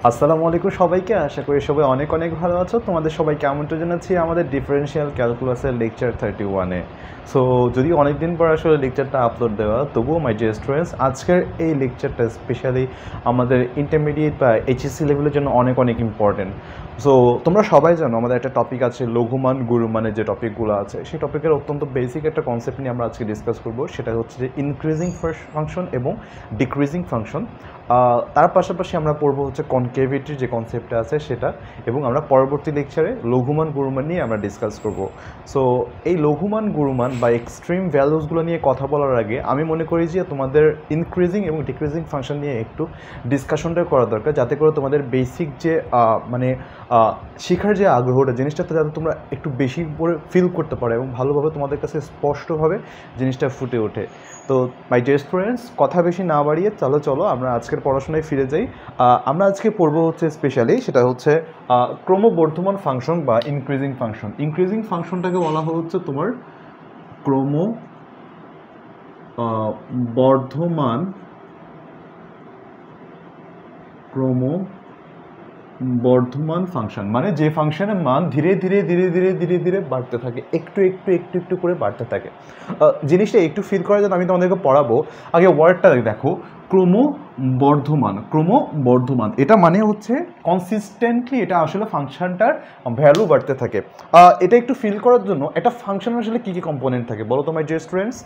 আসসালামু আলাইকুম সবাইকে। আশা করি সবাই অনেক অনেক ভালো আছো। তোমাদের সবাইকে আমন্ত্রণ জানাচ্ছি আমাদের ডিফারেনশিয়াল ক্যালকুলাসের লেকচার 31-এ। সো যদি অনেক দিন পর আসলে লেকচারটা আপলোড দেওয়া, তবুও মাই ডিয়ার স্টুডেন্টস, আজকের এই লেকচারটা স্পেশালি আমাদের ইন্টারমিডিয়েট বা এইচএসসি লেভেলের জন্য অনেক অনেক ইম্পর্টেন্ট। সো তোমরা সবাই জানো আমাদের একটা টপিক আছে লঘুমান গুরুমানের যে টপিকগুলো আছে, সেই টপিকের অত্যন্ত বেসিক একটা কনসেপ্ট নিয়ে আমরা আজকে ডিসকাস করব। সেটা হচ্ছে যে ইনক্রিজিং ফাংশন এবং ডিক্রিজিং ফাংশন। তার পাশাপাশি আমরা পড়বো হচ্ছে কনকেভিটির যে কনসেপ্টটা আছে সেটা, এবং আমরা পরবর্তী লেকচারে লঘুমান গুরুমান নিয়ে আমরা ডিসকাস করব। সো এই লঘুমান গুরুমান বা এক্সট্রিম ভ্যালুসগুলো নিয়ে কথা বলার আগে আমি মনে করি যে তোমাদের ইনক্রিজিং এবং ডিক্রিজিং ফাংশন নিয়ে একটু ডিসকাশনটা করা দরকার, যাতে করে তোমাদের বেসিক যে শেখার যে আগ্রহটা, জিনিসটাতে যাতে তোমরা একটু বেশি করে ফিল করতে পারো এবং ভালোভাবে তোমাদের কাছে স্পষ্টভাবে জিনিসটা ফুটে ওঠে। তো মাই ডিয়ার স্টুডেন্টস, কথা বেশি না বাড়িয়ে চলো আমরা আজকের পড়াশোনায় ফিরে যাই। আমরা আজকে পড়বো হচ্ছে স্পেশালি সেটা হচ্ছে ক্রমবর্ধমান ফাংশন বা ইনক্রিজিং ফাংশন। ইনক্রিজিং ফাংশনটাকে বলা হচ্ছে তোমার ক্রমবর্ধমান ফাংশন, মানে যে ফাংশনের মান ধীরে ধীরে ধীরে ধীরে ধীরে ধীরে বাড়তে থাকে, একটু একটু একটু একটু করে বাড়তে থাকে। জিনিসটা একটু ফিল করার জন্য আমি তোমাদেরকে পড়াবো। আগে ওয়ার্ডটা দেখো, ক্রমবর্ধমান, এটা মানে হচ্ছে কনসিস্টেন্টলি এটা আসলে ফাংশনটার ভ্যালু বাড়তে থাকে। এটা একটু ফিল করার জন্য একটা ফাংশন আসলে কী কী কম্পোনেন্ট থাকে বলো তো মাই ডিয়ার স্টুডেন্টস?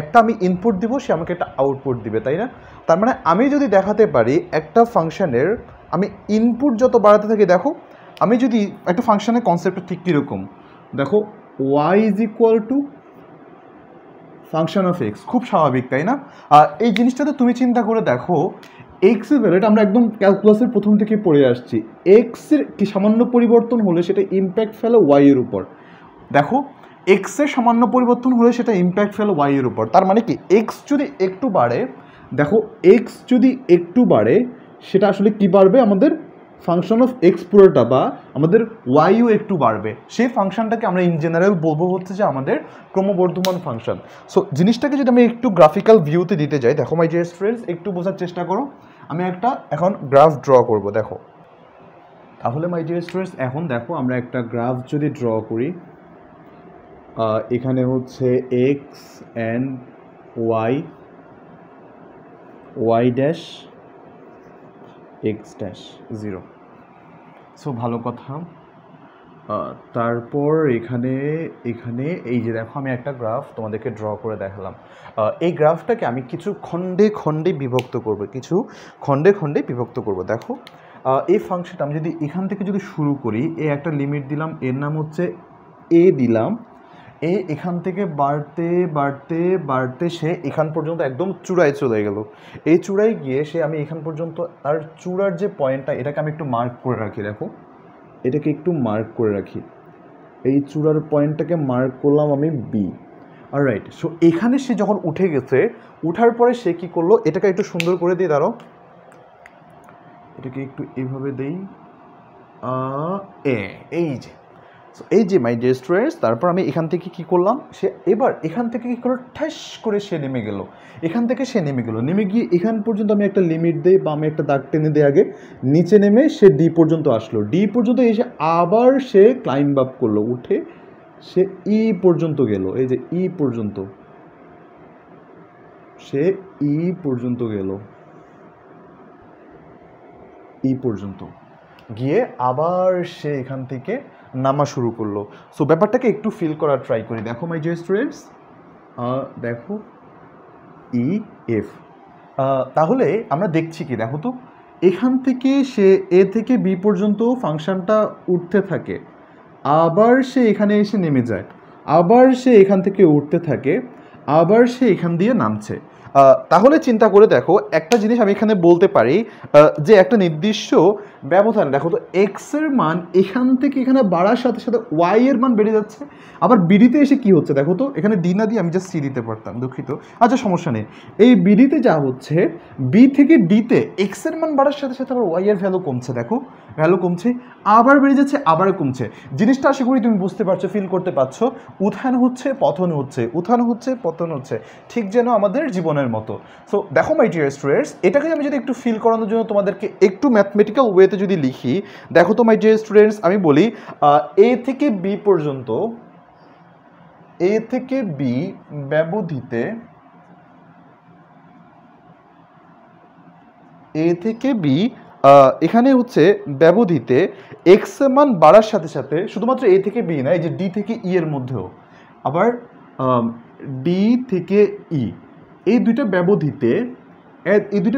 একটা আমি ইনপুট দিব, সে আমাকে একটা আউটপুট দিবে, তাই না? তার মানে আমি যদি দেখাতে পারি একটা ফাংশনের আমি ইনপুট যত বাড়াতে থাকি, দেখো আমি যদি একটা ফাংশনের কনসেপ্টটা ঠিক কীরকম, দেখো y is equal to function of x, খুব স্বাভাবিক, তাই না? এই জিনিসটাতে তুমি চিন্তা করে দেখো, এক্সের ভ্যালু, এটা আমরা একদম ক্যালকুলাসের প্রথম থেকে পড়ে আসছি, এক্সের কি সামান্য পরিবর্তন হলে সেটা ইম্প্যাক্ট ফেলে ওয়াই এর উপর। দেখো এক্সের সামান্য পরিবর্তন হলে সেটা ইম্প্যাক্ট ফেলে ওয়াই এর উপর। তার মানে কি, এক্স যদি একটু বাড়ে, দেখো এক্স যদি একটু বাড়ে সেটা আসলে কি বাড়বে, আমাদের ফাংশন অফ এক্স পুরোটা বা আমাদের ওয়াইও একটু বাড়বে। সেই ফাংশনটাকে আমরা ইন জেনারেল বলবো হচ্ছে যে আমাদের ক্রমবর্ধমান ফাংশন। সো জিনিসটাকে যদি আমি একটু গ্রাফিক্যাল ভিউতে দিতে যাই, দেখো মাই ডিয়ার স্টুডেন্টস একটু বোঝার চেষ্টা করো। আমি একটা এখন গ্রাফ ড্র করব, দেখো তাহলে মাই ডিয়ার স্টুডেন্টস এখন দেখো আমরা একটা গ্রাফ যদি ড্র করি, এখানে হচ্ছে X and Y dash X dash 0। So ভালো কথা। তারপর এখানে এই যে দেখো আমি একটা গ্রাফ তোমাদেরকে ড্র করে দেখালাম। এই গ্রাফটাকে আমি কিছু খণ্ডে খণ্ডে বিভক্ত করব। দেখো এই ফাংশনটা আমি যদি এখান থেকে যদি শুরু করি, একটা লিমিট দিলাম, এর নাম হচ্ছে এ দিলাম, এখান থেকে বাড়তে বাড়তে বাড়তে সে এখান পর্যন্ত একদম চূড়ায় চলে গেল। এই চূড়ায় গিয়ে সে, আমি এখান পর্যন্ত তার চূড়ার যে পয়েন্টটা, এটাকে আমি একটু মার্ক করে রাখি, দেখো এটাকে একটু মার্ক করে রাখি, এই চূড়ার পয়েন্টটাকে মার্ক করলাম আমি বি। অলরাইট, সো এখানে সে যখন উঠে গেছে, উঠার পরে সে কি করলো, এটাকে একটু সুন্দর করে দিই, দাঁড়াও এটাকে একটু এইভাবে দেই, এই যে মাই ডিয়ার স্টুডেন্টস, তারপর আমি এখান থেকে কি করলাম, সে এবার এখান থেকে কি করলো, ঠাস করে সে নেমে গেল, এখান থেকে সে নেমে গিয়ে এখান পর্যন্ত আমি একটা লিমিট দিই বা আমি একটা দাগ টেনে দিই, আগে নিচে নেমে সে ডি পর্যন্ত আসলো, ডি পর্যন্ত এসে আবার সে ক্লাইম্ব আপ করলো, উঠে সে ই পর্যন্ত গেল, এই যে ই পর্যন্ত সে ই পর্যন্ত গিয়ে আবার সে এখান থেকে নামা শুরু করলো। সো ব্যাপারটাকে একটু ফিল করার ট্রাই করি, দেখো মাই ডিয়ার স্টুডেন্টস, দেখো ই এফ। তাহলে আমরা দেখছি কি, দেখো তো এখান থেকে সে এ থেকে বি পর্যন্ত ফাংশনটা উঠতে থাকে, আবার সে এখানে এসে নেমে যায়, আবার সে এখান থেকে উঠতে থাকে, আবার সে এখান দিয়ে নামছে। তাহলে চিন্তা করে দেখো, একটা জিনিস আমি এখানে বলতে পারি যে একটা নির্দিষ্ট ব্যবধান, দেখো তো এক্স এর মান এখান থেকে এখানে বাড়ার সাথে সাথে ওয়াই এর মান বেড়ে যাচ্ছে। আবার বিডিতে এসে কি হচ্ছে দেখো তো, এখানে ডি না দিয়ে আমি জাস্ট সি দিতে পারতাম, দুঃখিত, আচ্ছা সমস্যা নেই। এই বিডিতে যা হচ্ছে, বি থেকে ডিতে এক্স এর মান বাড়ার সাথে সাথে আবার ওয়াই এর ভ্যালু কমছে, দেখো ভ্যালু কমছে, আবার বেড়ে যাচ্ছে, আবার কমছে। জিনিসটা আশা করি তুমি বুঝতে পারছো, ফিল করতে পারছো। উত্থান হচ্ছে পতন হচ্ছে, উত্থান হচ্ছে পতন হচ্ছে, ঠিক যেন আমাদের জীবনের মতো। সো দেখো মাই ডিয়ার স্টুডেন্টস, এটাকে আমি যদি একটু ফিল করানোর জন্য তোমাদেরকে একটু ম্যাথমেটিক্যাল ওয়েতে যদি লিখি, দেখো তো মাই ডিয়ার স্টুডেন্টস, আমি বলি এ থেকে বি পর্যন্ত, এ থেকে বি ব্যবধিতে, এ থেকে বি এখানে হচ্ছে ব্যবধিতে এক্স এর মান বাড়ার সাথে সাথে শুধুমাত্র এ থেকে বি না, এই যে ডি থেকে ই এর মধ্যেও, আবার ডি থেকে ই, এই দুইটা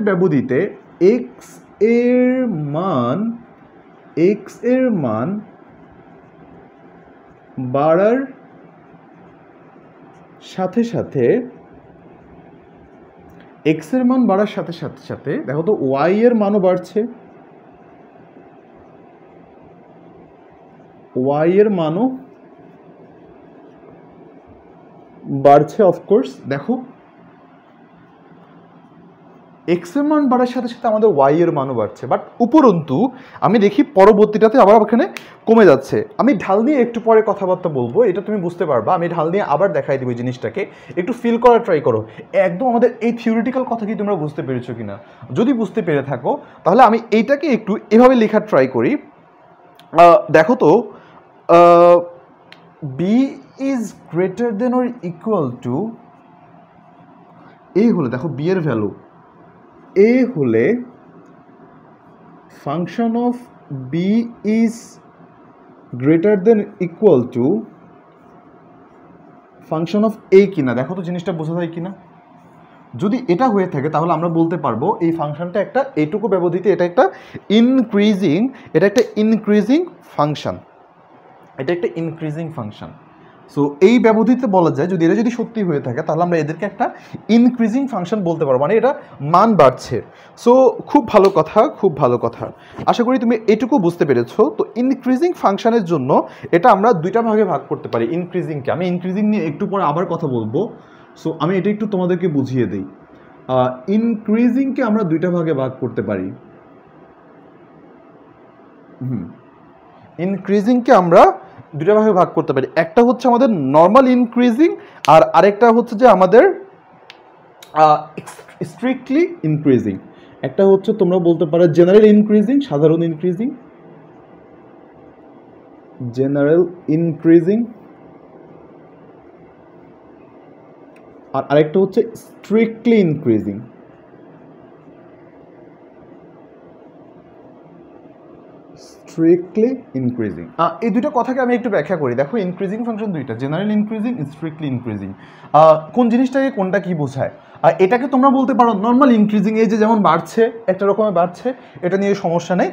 ব্যবধিতে, এক্স এর মান, এক্স এর মান বাড়ার সাথে সাথে, এক্স এর মান বাড়ার সাথে সাথে সাথে দেখো তো ওয়াই এর মানও বাড়ছে, ওয়াই এর মানও বাড়ছে অফকোর্স। দেখো এক্স এর মান বাড়ার সাথে সাথে আমাদের ওয়াই এর মানও বাড়ছে, বাট উপরন্তু আমি দেখি পরবর্তীটাতে আবার ওখানে কমে যাচ্ছে। আমি ঢাল নিয়ে একটু পরে কথাবার্তা বলবো, এটা তুমি বুঝতে পারবা। আমি ঢাল নিয়ে আবার দেখাই দিব জিনিসটাকে, একটু ফিল করার ট্রাই করো। একদম আমাদের এই থিওরিটিক্যাল কথা কি তোমরা বুঝতে পেরেছো কিনা? যদি বুঝতে পেরে থাকো তাহলে আমি এইটাকে একটু এভাবে লেখার ট্রাই করি। দেখো তো B is greater than or equal to, এই হলে দেখো বি এর ভ্যালু, এ হলে function of B is greater than equal to function of A কিনা, দেখো তো জিনিসটা বোঝা যায় কিনা। যদি এটা হয়ে থাকে তাহলে আমরা বলতে পারবো এই ফাংশনটা একটা এইটুকু ব্যবধিতে এটা একটা ইনক্রিজিং, এটা একটা ইনক্রিজিং ফাংশন, এটা একটা ইনক্রিজিং ফাংশন। সো এই ব্যবধিতে বলা যায় যদি এটা যদি সত্যি হয়ে থাকে তাহলে আমরা এদেরকে একটা ইনক্রিজিং ফাংশন বলতে পারবো, মানে এটা মান বাড়ছে। সো খুব ভালো কথা, খুব ভালো কথা, আশা করি তুমি এটুকু বুঝতে পেরেছো। তো ইনক্রিজিং ফাংশনের জন্য এটা আমরা দুইটা ভাগে ভাগ করতে পারি। ইনক্রিজিংকে আমি ইনক্রিজিং নিয়ে একটু পরে আবার কথা বলবো, সো আমি এটা একটু তোমাদেরকে বুঝিয়ে দিই। ইনক্রিজিংকে আমরা দুইটা ভাগে ভাগ করতে পারি। ইনক্রিজিংকে আমরা দুটা ভাগে ভাগ করতে পারি, একটা হচ্ছে আমাদের নর্মাল ইনক্রিজিং, আর আরেকটা হচ্ছে যে আমাদের স্ট্রিক্টলি ইনক্রিজিং। একটা হচ্ছে তোমরা বলতে পারো জেনারেল ইনক্রিজিং, সাধারণ ইনক্রিজিং, জেনারেল ইনক্রিজিং, আর আরেকটা হচ্ছে স্ট্রিক্টলি ইনক্রিজিং। স্ট্রিক্টলি ইনক্রিজিং, এই দুটো কথাকে আমি একটু ব্যাখ্যা করি। দেখো ইনক্রিজিং ফাংশন দুইটা, জেনারেল ইনক্রিজিং, স্ট্রিক্টলি ইনক্রিজিং। কোন জিনিসটাকে কোনটা কি বোঝায়? এটাকে তোমরা বলতে পারো নর্মাল ইনক্রিজিং, এই যে যেমন বাড়ছে একটা রকমের বাড়ছে, এটা নিয়ে সমস্যা নেই।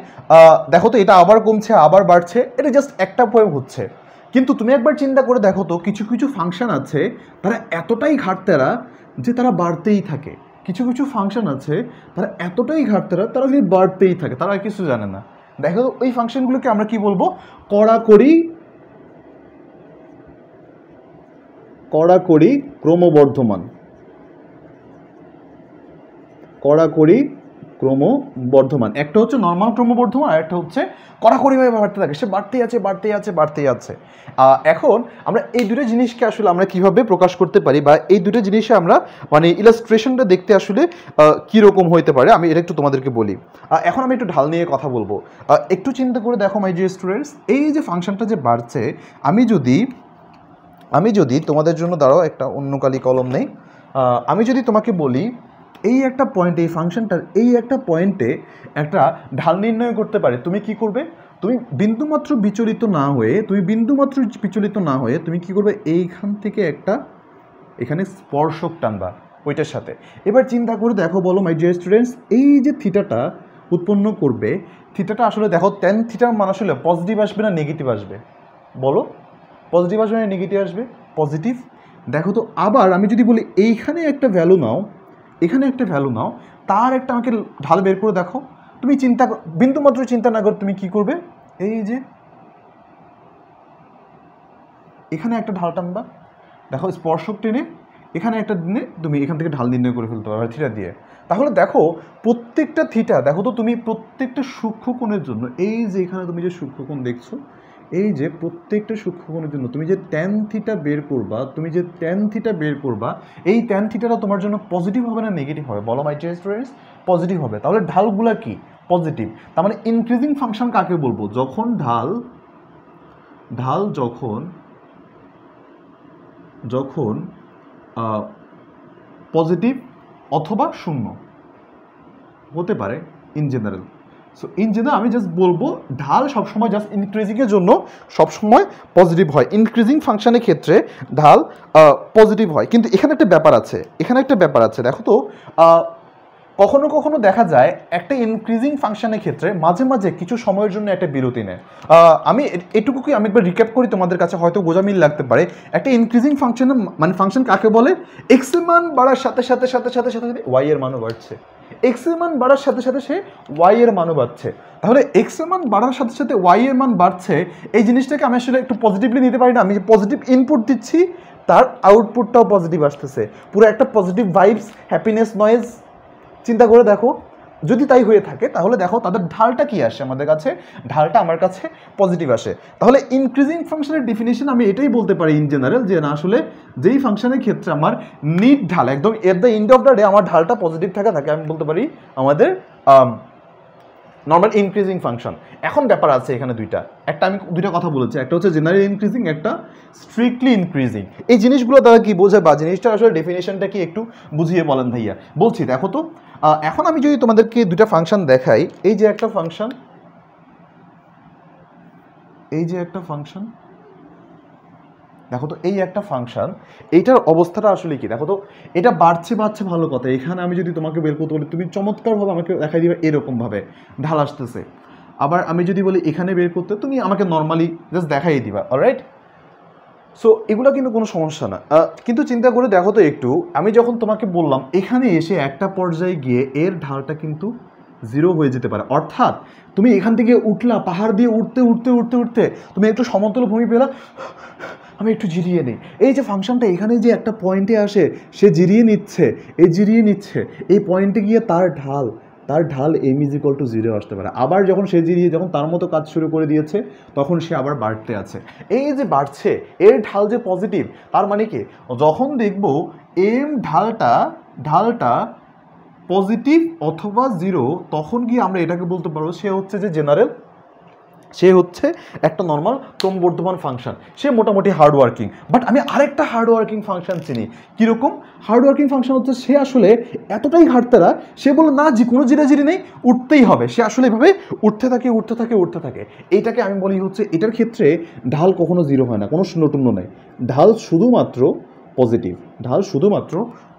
দেখো তো এটা আবার কমছে আবার বাড়ছে, এটা জাস্ট একটা পয়েন্ট হচ্ছে। কিন্তু তুমি একবার চিন্তা করে দেখো তো কিছু কিছু ফাংশন আছে তারা এতটাই ঘাটতেরা যে তারা বাড়তেই থাকে। কিছু কিছু ফাংশন আছে তারা এতটাই ঘাটতেরা, তারা যদি বাড়তেই থাকে, তারা আর কিছু জানে না। দেখো ওই ফাংশনগুলোকে আমরা কি বলবো? কড়াকড়ি ক্রমবর্ধমান, কড়াকড়ি ক্রমবর্ধমান। একটা হচ্ছে নর্মাল ক্রমবর্ধমান, আর একটা হচ্ছে কড়াকড়িভাবে বাড়তে থাকে, সে বাড়তেই আছে বাড়তেই আছে বাড়তেই আছে। এখন আমরা এই দুটো জিনিসকে আসলে আমরা কিভাবে প্রকাশ করতে পারি, বা এই দুটো জিনিসে আমরা মানে ইলাস্ট্রেশনটা দেখতে আসলে কীরকম হইতে পারে, আমি এটা একটু তোমাদেরকে বলি। এখন আমি একটু ঢাল নিয়ে কথা বলবো। একটু চিন্তা করে দেখো মাই ডিয়ার স্টুডেন্টস, এই যে ফাংশনটা যে বাড়ছে, আমি যদি তোমাদের জন্য দাঁড়াও একটা অন্য কালি কলম নেই, আমি যদি তোমাকে বলি এই একটা পয়েন্টে, এই ফাংশনটার এই একটা পয়েন্টে একটা ঢাল নির্ণয় করতে পারে, তুমি কি করবে? তুমি বিন্দুমাত্র বিচলিত না হয়ে তুমি কি করবে? এইখান থেকে একটা এখানে স্পর্শক টানবা ওইটার সাথে। এবার চিন্তা করে দেখো, বলো মাই ডিয়ার স্টুডেন্টস, এই যে থিটাটা উৎপন্ন করবে, থিটাটা আসলে দেখো ট্যান থিটার মান আসলে পজিটিভ আসবে না নেগেটিভ আসবে? বলো, পজিটিভ আসবে না নেগেটিভ আসবে? পজিটিভ। দেখো তো আবার আমি যদি বলি এইখানে একটা ভ্যালু নাও, এখানে একটা ভ্যালু নাও, তার একটা আমাকে ঢাল বের করে দেখো, তুমি বিন্দুমাত্র চিন্তা না করে তুমি কি করবে, এই যে এখানে একটা ঢাল টানবা, দেখো স্পর্শক টেনে এখানে একটা দিনে তুমি এখান থেকে ঢাল নির্ণয় করে ফেলতে পারবে থিটা দিয়ে। তাহলে দেখো প্রত্যেকটা থিটা, দেখো তো তুমি প্রত্যেকটা সূক্ষ্মকোণের জন্য, এই যে এখানে তুমি যে সূক্ষ্মকোণ দেখছো, এই যে প্রত্যেকটা সূক্ষ্মকোণের জন্য তুমি যে ট্যান থিটা বের করবা, এই ট্যান থিটাটা তোমার জন্য পজিটিভ হবে না নেগেটিভ হবে বলো মাই ডিয়ার স্টুডেন্টস? পজিটিভ হবে। তাহলে ঢালগুলা কি পজিটিভ, তার মানে ইনক্রিজিং ফাংশন কাকে বলবো, যখন ঢাল যখন পজিটিভ অথবা শূন্য হতে পারে in general. So in general আমি জাস্ট বলবো ঢাল সবসময় জাস্ট ইনক্রিজিংয়ের জন্য সবসময় পজিটিভ হয়, ইনক্রিজিং ফাংশনের ক্ষেত্রে ঢাল পজিটিভ হয়। কিন্তু এখানে একটা ব্যাপার আছে, দেখো তো কখনো কখনো দেখা যায় একটা ইনক্রিজিং ফাংশনের ক্ষেত্রে মাঝে মাঝে কিছু সময়ের জন্য একটা বিরতি নেয়। আমি এটুকুকে আমি একবার রিক্যাপ করি, তোমাদের কাছে হয়তো গোজা মিল লাগতে পারে। একটা ইনক্রিজিং ফাংশন মানে ফাংশন কাকে বলে, এক্স এর মান বাড়ার সাথে সাথে ওয়াই এর মানও বাড়ছে, এক্স এর মান বাড়ার সাথে সাথে সে ওয়াই এর মানও বাড়ছে। তাহলে এক্স এর মান বাড়ার সাথে সাথে ওয়াই এর মান বাড়ছে, এই জিনিসটাকে আমি আসলে একটু পজিটিভলি নিতে পারি না। আমি যে পজিটিভ ইনপুট দিচ্ছি তার আউটপুটটাও পজিটিভ আসতেছে, পুরো একটা পজিটিভ ভাইবস, হ্যাপিনেস, নয়েজ। চিন্তা করে দেখো যদি তাই হয়ে থাকে তাহলে দেখো তাদের ঢালটা কি আসে আমাদের কাছে, ঢালটা আমার কাছে পজিটিভ আসে। তাহলে ইনক্রিজিং ফাংশনের ডেফিনেশন আমি এটাই বলতে পারি ইন জেনারেল, যে না আসলে যেই ফাংশনের ক্ষেত্রে আমার নিট ঢাল একদম at the end of the day আমার ঢালটা পজিটিভ থাকে আমি বলতে পারি আমাদের নর্মাল ইনক্রিজিং ফাংশন। এখন ব্যাপার আছে এখানে আমি দুইটা কথা বলেছি, একটা হচ্ছে জেনারেল ইনক্রিজিং, একটা স্ট্রিক্টলি ইনক্রিজিং। এই জিনিসগুলো দ্বারা কি বোঝায় বা জিনিসটা আসলে ডেফিনেশনটা কি একটু বুঝিয়ে বলেন ভাইয়া। বলছি দেখো তো এখন আমি যদি তোমাদেরকে দুইটা ফাংশন দেখাই, এই যে একটা ফাংশন, দেখো তো এই একটা ফাংশন, এইটার অবস্থাটা আসলে কি দেখো তো, এটা বাড়ছে ভালো কথা। এখানে আমি যদি তোমাকে বের করতে বলি তুমি চমৎকারভাবে আমাকে দেখাই দিবে এরকমভাবে ঢাল আসতেছে। আবার আমি যদি বলি এখানে বের করতে, তুমি আমাকে নর্মালি জাস্ট দেখাই দিবা, অলরাইট। সো এগুলো কিন্তু কোনো সমস্যা না, কিন্তু চিন্তা করে দেখো তো একটু, আমি যখন তোমাকে বললাম এখানে এসে একটা পর্যায়ে গিয়ে এর ঢালটা কিন্তু জিরো হয়ে যেতে পারে, অর্থাৎ তুমি এখান থেকে উঠলা, পাহাড় দিয়ে উঠতে তুমি একটু সমতল ভূমি পেলা, আমি একটু জিরিয়ে নিই। এই যে ফাংশনটা এখানে যে একটা পয়েন্টে আসে, সে জিরিয়ে নিচ্ছে, এই পয়েন্টে গিয়ে তার ঢাল m = 0 আসতে পারে। আবার যখন সে জিরিয়ে যখন তার মতো কাজ শুরু করে দিয়েছে তখন সে আবার বাড়তে আছে। এই যে বাড়ছে এর ঢাল যে পজিটিভ, তার মানে কি যখন দেখবো m ঢালটা পজিটিভ অথবা 0, তখন গিয়ে আমরা এটাকে বলতে পারবো সে হচ্ছে যে জেনারেল, সে হচ্ছে একটা নর্মাল ক্রমবর্ধমান ফাংশন, সে মোটামুটি হার্ডওয়ার্কিং। বাট আমি আরেকটা হার্ডওয়ার্কিং ফাংশন চিনি। কীরকম হার্ডওয়ার্কিং ফাংশন হচ্ছে, সে আসলে এতটাই ঘাটতারা, সে বলে না যে কোনো জিরাজিরি নেই, উঠতেই হবে, সে আসলে এভাবে উঠতে থাকে। এইটাকে আমি বলি হচ্ছে, এটার ক্ষেত্রে ঢাল কখনো 0 হয় না, কোনো শূন্যটুন্য নেই, ঢাল শুধুমাত্র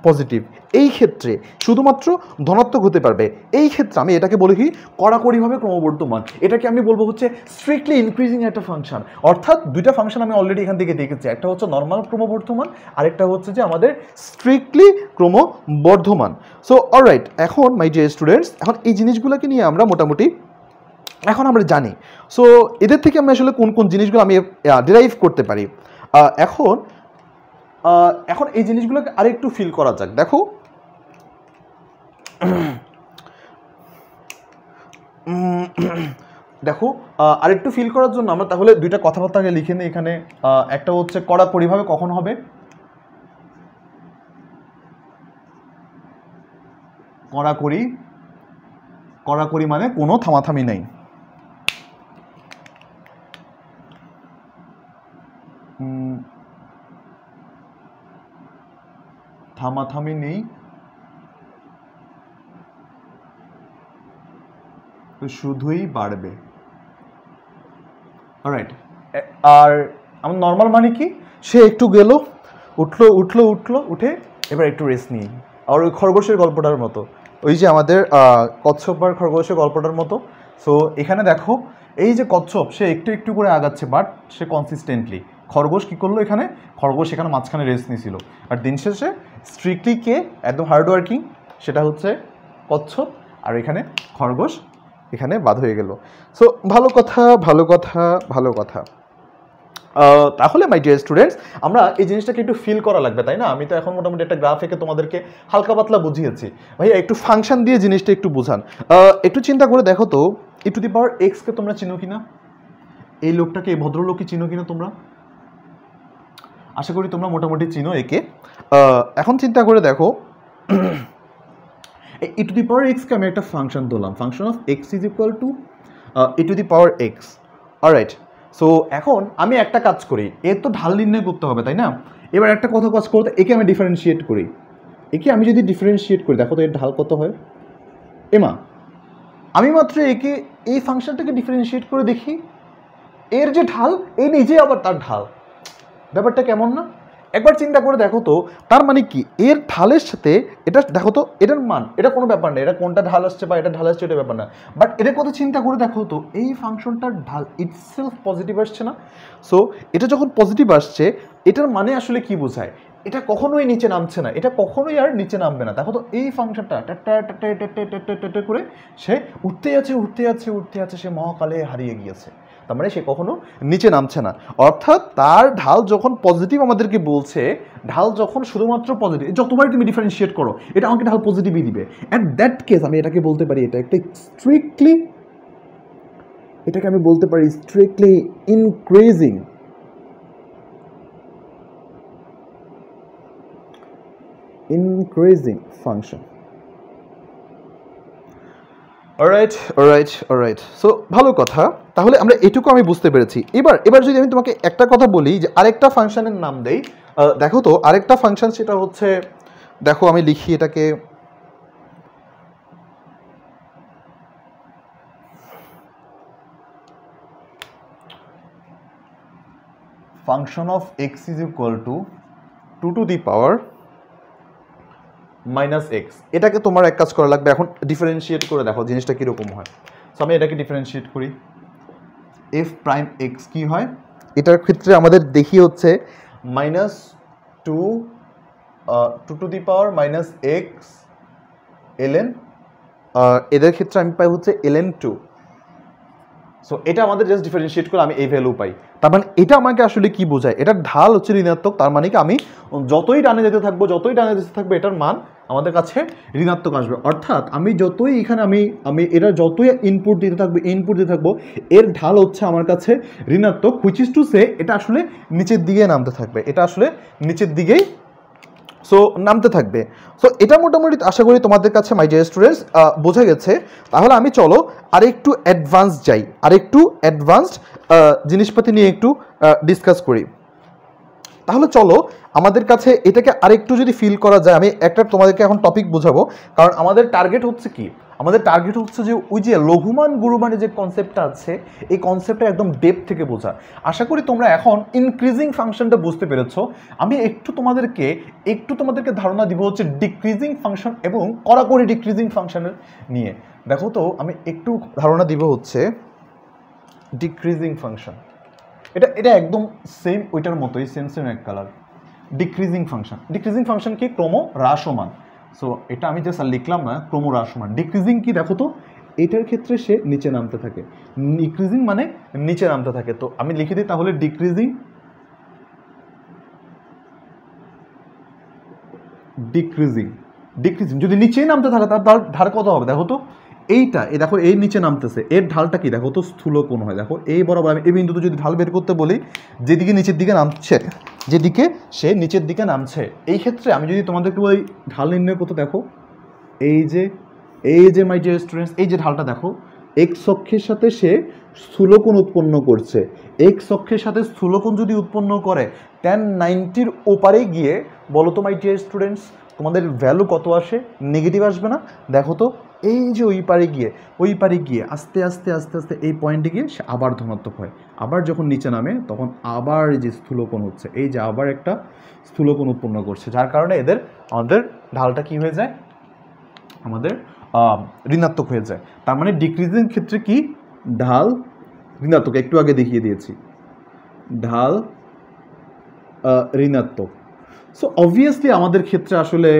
পজিটিভ। এই ক্ষেত্রে শুধুমাত্র ধনাত্মক হতে পারবে। এই ক্ষেত্রে আমি এটাকে বলি কি কড়াকড়িভাবে ক্রমবর্ধমান, এটাকে আমি বলবো হচ্ছে স্ট্রিক্টলি ইনক্রিজিং একটা ফাংশন। অর্থাৎ দুইটা ফাংশন আমি অলরেডি এখান থেকে দেখেছি, একটা হচ্ছে নর্মাল ক্রমবর্ধমান, আরেকটা হচ্ছে যে আমাদের স্ট্রিক্টলি ক্রমবর্ধমান। সো অলরাইট, এখন মাই ডিয়ার স্টুডেন্টস, এখন এই জিনিসগুলোকে নিয়ে আমরা মোটামুটি এখন আমরা জানি। সো এদের থেকে আমি আসলে কোন কোন জিনিসগুলো আমি ডিরাইভ করতে পারি। এখন এই জিনিসগুলোকে আরেকটু ফিল করা যাক। দেখো আরেকটু ফিল করার জন্য আমরা তাহলে দুইটা কথাবার্তাকে লিখে নিই এখানে। একটা হচ্ছে কড়াকড়িভাবে কখন হবে, কড়াকড়ি মানে কোনো থামাথামি নেই। থামাথামি নেই, শুধুই বাড়বে। অলরাইট, আর আমার নর্মাল মানে কি, সে একটু গেল, উঠলো, উঠে এবার একটু রেস্ট নিই। আর ওই খরগোশের গল্পটার মতো, ওই যে আমাদের কচ্ছপ আর খরগোশের গল্পটার মতো। সো এখানে দেখো এই যে কচ্ছপ সে একটু করে আগাচ্ছে, বাট সে কনসিস্টেন্টলি। খরগোশ কী করলো, খরগোশ এখানে মাঝখানে রেস্ট নিয়েছিল। আর দিন শেষে স্ট্রিক্টলি কে একদম হার্ডওয়ার্কিং, সেটা হচ্ছে কচ্ছপ, আর এখানে খরগোশ এখানে বাদ হয়ে গেল। সো ভালো কথা ভালো কথা ভালো কথা। তাহলে মাই ডিয়ার স্টুডেন্টস, আমরা এই জিনিসটাকে একটু ফিল করা লাগবে, তাই না? আমি তো এখন মোটামুটি একটা গ্রাফ এঁকে তোমাদেরকে হালকা পাতলা বুঝিয়েছি। ভাইয়া একটু ফাংশন দিয়ে জিনিসটা একটু বোঝান। একটু চিন্তা করে দেখো তো, ই টু দি পাওয়ার এক্সকে তোমরা চিনো কিনা? এই লোকটাকে, এই ভদ্রলোককে চিনো কিনা তোমরা? আশা করি তোমরা মোটামুটি চিনো একে। এখন চিন্তা করে দেখো, ই টু দি পাওয়ার এক্সকে আমি একটা ফাংশন ধরলাম, function of x is equal two E two the power x. Alright, so এখন আমি একটা কাজ করি, এর তো ঢাল নির্ণয় করতে হবে, তাই না? এবার একটা কথা কাজ করতে, একে আমি ডিফারেন্সিয়েট করি। একে আমি যদি ডিফারেন্সিয়েট করি, দেখো তো এর ঢাল কত হয়। এমা আমি মাত্র একে, এই ফাংশনটাকে ডিফারেন্সিয়েট করে দেখি, এর যে ঢাল, এই নিজে আবার তার ঢাল। ব্যাপারটা কেমন না? একবার চিন্তা করে দেখো তো, তার মানে কি এর ঢালের সাথে এটা দেখো তো, এটার মান, এটা কোনো ব্যাপার না, এটা কোনটা ঢাল আসছে বা এটা ঢাল আসছে এটা ব্যাপার না, বাট এটা কথা চিন্তা করে দেখো তো, এই ফাংশনটার ঢাল ইটসেলফ পজিটিভ আসছে না? সো এটা যখন পজিটিভ আসছে, এটার মানে আসলে কি বোঝায়? এটা কখনোই নিচে নামছে না, এটা কখনোই আর নিচে নামবে না। দেখো তো এই ফাংশনটা করে সে উঠতে আছে উঠতে আছে উঠতে আছে, সে মহাকালে হারিয়ে গিয়েছে। তার মানে সে কখনো নিচে নামছে না। অর্থাৎ তার ঢাল যখন পজিটিভ আমাদেরকে বলছে, ঢাল যখন শুধুমাত্র পজিটিভ, যতবারই তুমি ডিফারেন্সিয়েট করো এটা আমাকে ঢাল পজিটিভই দিবে। অ্যাট দ্যাট কেস আমি এটাকে বলতে পারি, এটা একটা স্ট্রিক্টলি, এটাকে আমি বলতে পারি strictly increasing function. Alright. So ভালো কথা, তাহলে আমরা এটুকু আমি বুঝতে পেরেছি। এবার যদি আমি তোমাকে একটা কথা বলি, যে আরেকটা ফাংশনের নাম দেই, দেখো তো আরেকটা ফাংশন, সেটা হচ্ছে, দেখো আমি লিখি এটাকে, function of x is equal two 2 two the power minus x. এটাকে তোমার এক কাজ করা লাগবে, এখন ডিফারেন্সিয়েট করে দেখো জিনিসটা কীরকম হয়। সো আমি এটাকে ডিফারেন্সিয়েট করি, এফ প্রাইম এক্স কী হয়, এটার ক্ষেত্রে আমাদের দেখি হচ্ছে minus two to the power minus X LN, এদের ক্ষেত্রে আমি পাই হচ্ছে এলএন টু। সো এটা আমাদের জাস্ট ডিফারেন্সিয়েট করে আমি এই ভ্যালু পাই। তার মানে এটা আমাকে আসলে কি বোঝায়? এটার ঢাল হচ্ছে ঋণাত্মক, তার মানে কি আমি যতই ডানে যেতে থাকবো এটার মান আমাদের কাছে ঋণাত্মক আসবে। অর্থাৎ আমি যতই এখানে আমি এটা যতই ইনপুট দিতে থাকবো এর ঢাল হচ্ছে আমার কাছে ঋণাত্মক, হুইচ ইজ টু সে এটা আসলে নিচের দিকে নামতে থাকবে, এটা আসলে নিচের দিকেই সো নামতে থাকবে। সো এটা মোটামুটি আশা করি তোমাদের কাছে মাই ডিয়ার স্টুডেন্টস বোঝা গেছে। তাহলে আমি চলো আরেকটু অ্যাডভান্স যাই, আরেকটু অ্যাডভান্সড জিনিসপাতি নিয়ে একটু ডিসকাস করি। তাহলে চলো আমাদের কাছে এটাকে আরেকটু যদি ফিল করা যায়, আমি একটা তোমাদেরকে এখন টপিক বোঝাবো, কারণ আমাদের টার্গেট হচ্ছে কি, আমাদের টার্গেট হচ্ছে যে ওই যে লঘুমান গুরুমানের যে কনসেপ্টটা আছে, এই কনসেপ্টটা একদম ডেপথ থেকে বোঝা। আশা করি তোমরা এখন ইনক্রিজিং ফাংশনটা বুঝতে পেরেছো। আমি একটু তোমাদেরকে ধারণা দিব হচ্ছে ডিক্রিজিং ফাংশন এবং কড়াকড়ি ডিক্রিজিং ফাংশনের নিয়ে। দেখো তো আমি একটু ধারণা দিব হচ্ছে ডিক্রিজিং ফাংশন, এটা একদম সেম ওইটার মতোই, সেম এক কালার। ডিক্রিজিং ফাংশন কি? ক্রম হ্রাসমান। সো এটা আমি জাস্ট লিখলাম না, ক্রম হ্রাসমান। ডিক্রিজিং কি? দেখো তো এটার ক্ষেত্রে সে নিচে নামতে থাকে, ডিক্রিজিং মানে নিচে নামতে থাকে। তো আমি লিখে দিই তাহলে ডিক্রিজিং যদি নিচেই নামতে থাকে তার ঢাল কত হবে? দেখো তো এইটা, দেখো এই নিচে নামতেছে, এর ঢালটা কি? দেখো তো স্থূলকোণ হয়। দেখো এই বরাবর আমি এই বিন্দুতে যদি ঢাল বের করতে বলি, যেদিকে নিচের দিকে নামছে, যেদিকে সে নিচের দিকে নামছে, এই ক্ষেত্রে আমি যদি তোমাদেরকে বলি ঢাল নির্ণয় করতে, দেখো এই যে মাই ডিয়ার স্টুডেন্টস, এই যে ঢালটা দেখো, এক্স অক্ষের সাথে সে স্থূলকোণ উৎপন্ন করছে। এক্স অক্ষের সাথে স্থূলকোণ যদি উৎপন্ন করে tan 90-র ওপারে গিয়ে, বলো তো মাই ডিয়ার স্টুডেন্টস তোমাদের ভ্যালু কত আসে? নেগেটিভ আসবে না? দেখো তো এই যে ওই পারে গিয়ে আস্তে আস্তে এই পয়েন্টে গিয়ে সে আবার ধনাত্মক হয়। আবার যখন নিচে নামে তখন আবার এই যে স্থূলকোণ হচ্ছে, এই যে আবার একটা স্থূলকোণ উৎপন্ন করছে, যার কারণে আমাদের ঢালটা কি হয়ে যায়? আমাদের ঋণাত্মক হয়ে যায়। তার মানে ডিক্রিজিং ক্ষেত্রে কি? ঢাল ঋণাত্মক, একটু আগে দেখিয়ে দিয়েছি, ঢাল ঋণাত্মক। সো অবভিয়াসলি আমাদের ক্ষেত্রে আসলে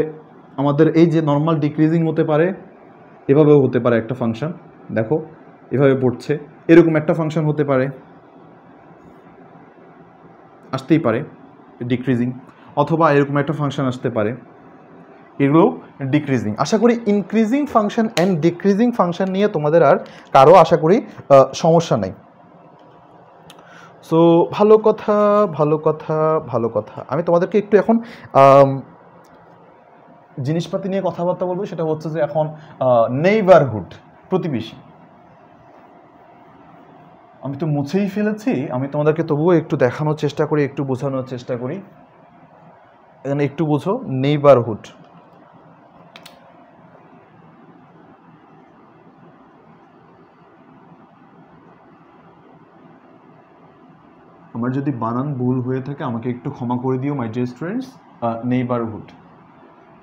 আমাদের এই যে নর্মাল ডিক্রিজিং হতে পারে, এভাবেও হতে পারে একটা ফাংশন। দেখো এভাবে পড়ছে, এরকম একটা ফাংশন হতে পারে, আসতেই পারে ডিক্রিজিং, অথবা এরকম একটা ফাংশন আসতে পারে, এগুলো ডিক্রিজিং। আশা করি increasing function and decreasing function নিয়ে তোমাদের আর কারো আশা করি সমস্যা নাই। সো ভালো কথা ভালো কথা ভালো কথা। আমি তোমাদেরকে একটু এখন জিনিসপাতি নিয়ে কথাবার্তা বলবো, সেটা হচ্ছে যে এখন নেইবারহুড, প্রতিবেশী। আমি তো মুছেই ফেলেছি, আমি তোমাদেরকে তবুও একটু দেখানোর চেষ্টা করি, একটু বোঝানোর চেষ্টা করি। এখানে একটু বোঝো, নেইবারহুড। আমার যদি বানান ভুল হয়ে থাকে আমাকে একটু ক্ষমা করে দিও my dear students. Neighbourhood,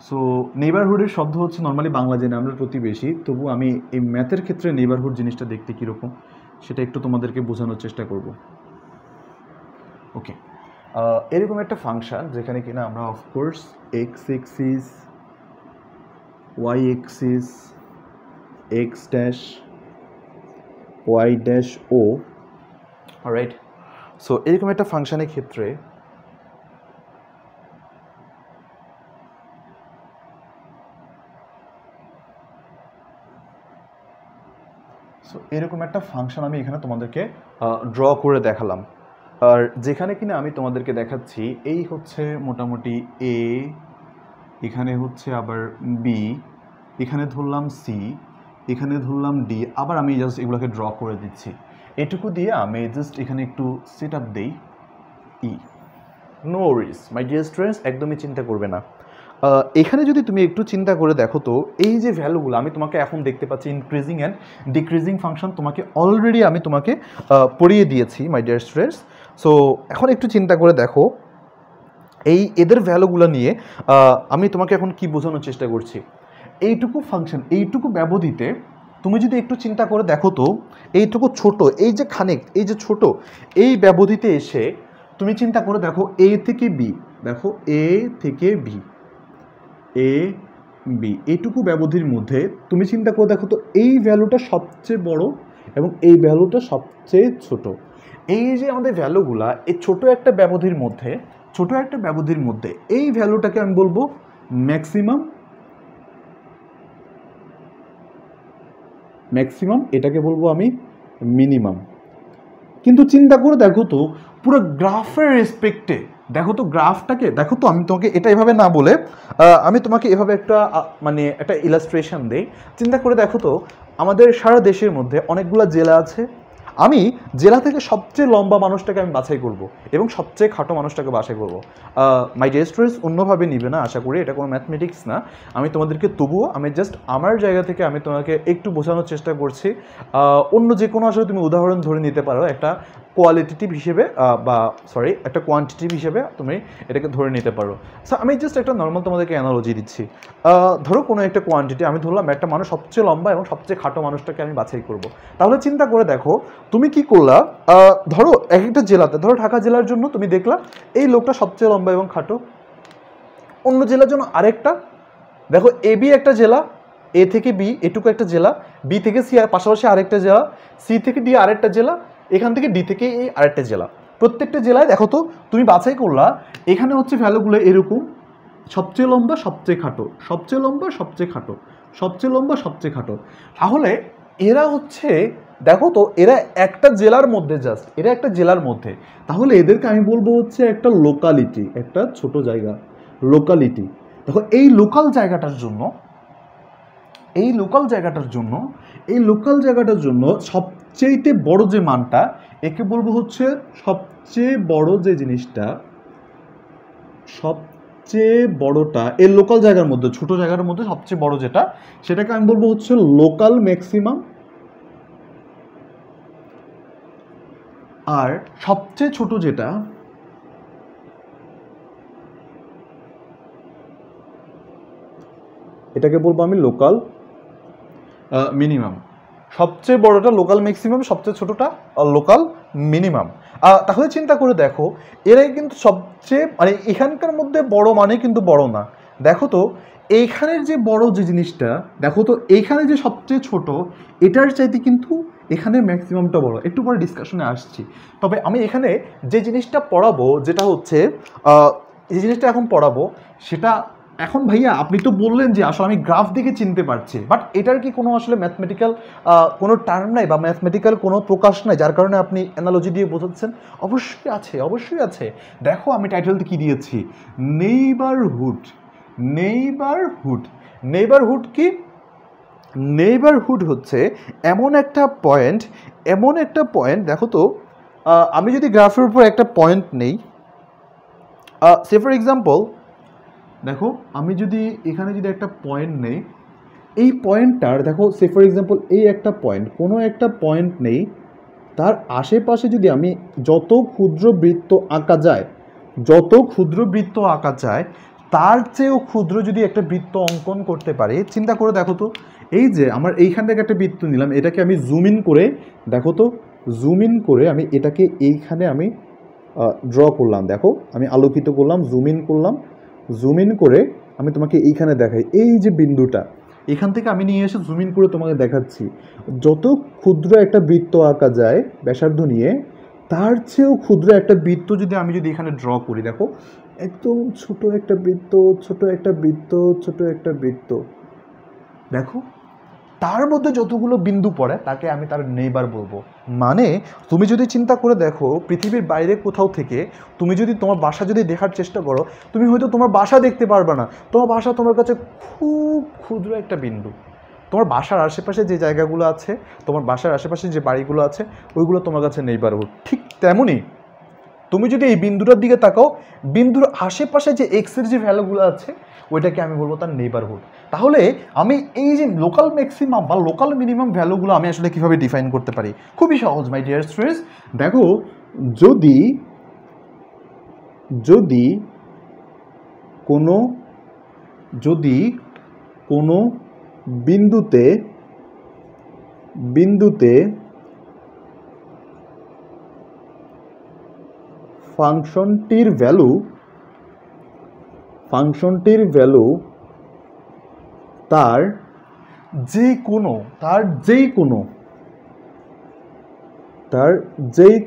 so নেইবারহুডের শব্দ হচ্ছে নর্মালি বাংলা জেনে আমরা প্রতিবেশী, তবু আমি এই ম্যাথের ক্ষেত্রে নেইবারহুড জিনিসটা দেখতে কীরকম সেটা একটু তোমাদেরকে বোঝানোর চেষ্টা করব। ওকে, এরকম একটা ফাংশন যেখানে কিনা আমরা of course X axis, Y axis, X dash, Y dash ও, রাইট। সো এরকম একটা ফাংশনের ক্ষেত্রে এরকম একটা ফাংশন আমি এখানে তোমাদেরকে ড্র করে দেখালাম। আর যেখানে কিনা আমি তোমাদেরকে দেখাচ্ছি এই হচ্ছে মোটামুটি এ, এখানে হচ্ছে আবার বি, এখানে ধরলাম সি, এখানে ধরলাম ডি, আবার আমি জাস্ট এগুলোকে ড্র করে দিচ্ছি। এটুকু দিয়ে আমি জাস্ট এখানে একটু সেট আপ দিই ই। No worries my dear students, একদমই চিন্তা করবে না। এখানে যদি তুমি একটু চিন্তা করে দেখো তো এই যে ভ্যালুগুলো আমি তোমাকে এখন দেখতে পাচ্ছি, ইনক্রিজিং অ্যান্ড ডিক্রিজিং ফাংশন তোমাকে অলরেডি আমি তোমাকে পড়িয়ে দিয়েছি মাই ডিয়ার স্টুডেন্টস। সো এখন একটু চিন্তা করে দেখো এই এদের ভ্যালুগুলো নিয়ে আমি তোমাকে এখন কি বোঝানোর চেষ্টা করছি। এইটুকু ফাংশন, এইটুকু ব্যবধিতে তুমি যদি একটু চিন্তা করে দেখো তো এইটুকু ছোট, এই যে খানিক, এই যে ছোট এই ব্যবধিতে এসে তুমি চিন্তা করে দেখো এ থেকে বি, দেখো এ থেকে বি, এ বি, এইটুকু ব্যবধির মধ্যে তুমি চিন্তা করে দেখো তো এই ভ্যালুটা সবচেয়ে বড় এবং এই ভ্যালুটা সবচেয়ে ছোট। এই যে আমাদের ভ্যালুগুলা এই ছোট একটা ব্যবধির মধ্যে, ছোট একটা ব্যবধির মধ্যে এই ভ্যালুটাকে আমি বলবো ম্যাক্সিমাম, ম্যাক্সিমাম, এটাকে বলবো আমি মিনিমাম। কিন্তু চিন্তা করে দেখো তো পুরো গ্রাফের রেসপেক্টে দেখো তো গ্রাফটাকে দেখো তো, আমি তোমাকে এটা এভাবে না বলে আমি তোমাকে এভাবে একটা মানে একটা ইলাস্ট্রেশন দেই। চিন্তা করে দেখো তো আমাদের সারা দেশের মধ্যে অনেকগুলো জেলা আছে, আমি জেলা থেকে সবচেয়ে লম্বা মানুষটাকে আমি বাছাই করব এবং সবচেয়ে খাটো মানুষটাকে বাছাই করব। মাই ডিয়ার স্টুডেন্টস অন্যভাবে নিবে না আশা করি, এটা কোনো ম্যাথমেটিক্স না। আমি তোমাদেরকে তবুও আমি জাস্ট আমার জায়গা থেকে আমি তোমাকে একটু বোঝানোর চেষ্টা করছি। অন্য যে কোনো আসলে তুমি উদাহরণ ধরে নিতে পারো একটা কোয়ালিটেটিভ হিসেবে বা সরি একটা কোয়ান্টিটিভ হিসেবে তুমি এটাকে ধরে নিতে পারো। সো আমি জাস্ট একটা নর্মাল তোমাদেরকে অ্যানালজি দিচ্ছি। ধরো কোনো একটা কোয়ান্টিটি আমি ধরলাম একটা মানুষ সবচেয়ে লম্বা এবং সবচেয়ে খাটো মানুষটাকে আমি বাছাই করব। তাহলে চিন্তা করে দেখো তুমি কি করলা, ধরো এক একটা জেলাতে, ধরো ঢাকা জেলার জন্য তুমি দেখলা এই লোকটা সবচেয়ে লম্বা এবং খাটো, অন্য জেলার জন্য আরেকটা, দেখো এ বি একটা জেলা, এ থেকে বি এটুকু একটা জেলা, বি থেকে সি পাশাপাশি আরেকটা জেলা, সি থেকে ডি আরেকটা জেলা, এখান থেকে ডি থেকে এই আরেকটা জেলা। প্রত্যেকটা জেলায় দেখো তো তুমি বাছাই করলা, এখানে হচ্ছে ভ্যালুগুলো এরকম সবচেয়ে লম্বা সবচেয়ে খাটো, সবচেয়ে লম্বা সবচেয়ে খাটো, সবচেয়ে লম্বা সবচেয়ে খাটো। তাহলে এরা হচ্ছে দেখো তো এরা একটা জেলার মধ্যে, জাস্ট এরা একটা জেলার মধ্যে, তাহলে এদেরকে আমি বলবো হচ্ছে একটা লোকালিটি, একটা ছোট জায়গা, লোকালিটি। দেখো এই লোকাল জায়গাটার জন্য, এই লোকাল জায়গাটার জন্য, এই লোকাল জায়গাটার জন্য সবচেয়ে বড় যে মানটা একে বলবো হচ্ছে সবচেয়ে বড় যে জিনিসটা, সবচেয়ে বড়টা এই লোকাল জায়গার মধ্যে, ছোট জায়গার মধ্যে সবচেয়ে বড় যেটা, সেটাকে আমি বলবো হচ্ছে লোকাল ম্যাক্সিমাম। আর সবচেয়ে ছোট যেটা এটাকে বলবো আমি লোকাল মিনিমাম। সবচেয়ে বড়টা লোকাল ম্যাক্সিমাম, সবচেয়ে ছোটটা লোকাল মিনিমাম। তাহলে চিন্তা করে দেখো এরাই কিন্তু সবচেয়ে মানে এখানকার মধ্যে বড় মানে কিন্তু বড় না। দেখো তো এইখানের যে বড় যে জিনিসটা, দেখো তো এইখানে যে সবচেয়ে ছোট এটার চাইতে কিন্তু এখানে ম্যাক্সিমামটা বড়, একটু পরে ডিসকাশনে আসছি। তবে আমি এখানে যে জিনিসটা পড়াবো, যেটা হচ্ছে যে জিনিসটা এখন পড়াবো সেটা, এখন ভাইয়া আপনি তো বললেন যে আসলে আমি গ্রাফ দেখে চিনতে পারছি, বাট এটার কি কোনো আসলে ম্যাথমেটিক্যাল কোনো টার্ম নাই বা ম্যাথমেটিক্যাল কোনো প্রকাশ নাই যার কারণে আপনি অ্যানালজি দিয়ে বোঝাচ্ছেন? অবশ্যই আছে, অবশ্যই আছে। দেখো আমি টাইটেলতে কি দিয়েছি, নেইবারহুড। নেইবারহুড, নেইবারহুড কি? নেইবারহুড হচ্ছে এমন একটা পয়েন্ট, এমন একটা পয়েন্ট, দেখো তো আমি যদি গ্রাফের উপর একটা পয়েন্ট নেই, সে ফর এক্সাম্পল দেখো আমি যদি এখানে যদি একটা পয়েন্ট নেই, এই পয়েন্টটার দেখো সে ফর এক্সাম্পল এই একটা পয়েন্ট, কোনো একটা পয়েন্ট নেই, তার আশেপাশে যদি আমি যত ক্ষুদ্র বৃত্ত আঁকা যায়, যত ক্ষুদ্র বৃত্ত আঁকা যায় তার চেয়েও ক্ষুদ্র যদি একটা বৃত্ত অঙ্কন করতে পারি, চিন্তা করে দেখো তো, এই যে আমার এইখান থেকে একটা বৃত্ত নিলাম, এটাকে আমি জুম ইন করে দেখো তো, জুম ইন করে আমি এটাকে এইখানে আমি ড্র করলাম, দেখো আমি আলোকিত করলাম, জুম ইন করলাম, জুম ইন করে আমি তোমাকে এইখানে দেখাই, এই যে বিন্দুটা এখান থেকে আমি নিয়ে এসে জুম ইন করে তোমাকে দেখাচ্ছি, যত ক্ষুদ্র একটা বৃত্ত আঁকা যায় ব্যাসার্ধ নিয়ে, তার চেয়েও ক্ষুদ্র একটা বৃত্ত যদি আমি যদি এখানে ড্র করি, দেখো একদম ছোট একটা বৃত্ত, ছোট একটা বৃত্ত, ছোট একটা বৃত্ত, দেখো তার মধ্যে যতগুলো বিন্দু পড়ে তাকে আমি তার নেইবার বলবো। মানে তুমি যদি চিন্তা করে দেখো পৃথিবীর বাইরে কোথাও থেকে তুমি যদি তোমার বাসা যদি দেখার চেষ্টা করো, তুমি হয়তো তোমার বাসা দেখতে পারবে না, তোমার বাসা তোমার কাছে খুব ক্ষুদ্র একটা বিন্দু। তোমার বাসার আশেপাশে যে জায়গাগুলো আছে, তোমার বাসার আশেপাশে যে বাড়িগুলো আছে, ওইগুলো তোমার কাছে নেইবারহুড। ঠিক তেমনই তুমি যদি এই বিন্দুটার দিকে তাকাও, বিন্দুর আশেপাশে যে এক্সের যে ভ্যালুগুলো আছে ওইটাকে আমি বলবো তার নেইবারহুড। তাহলে আমি এই যে লোকাল ম্যাক্সিমাম বা লোকাল মিনিমাম ভ্যালুগুলো আমি আসলে কীভাবে ডিফাইন করতে পারি? খুবই সহজ মাই ডিয়ার স্টুডেন্টস। দেখো যদি যদি কোনো যদি কোনো বিন্দুতে বিন্দুতে ফাংশনটির ভ্যালু তার যে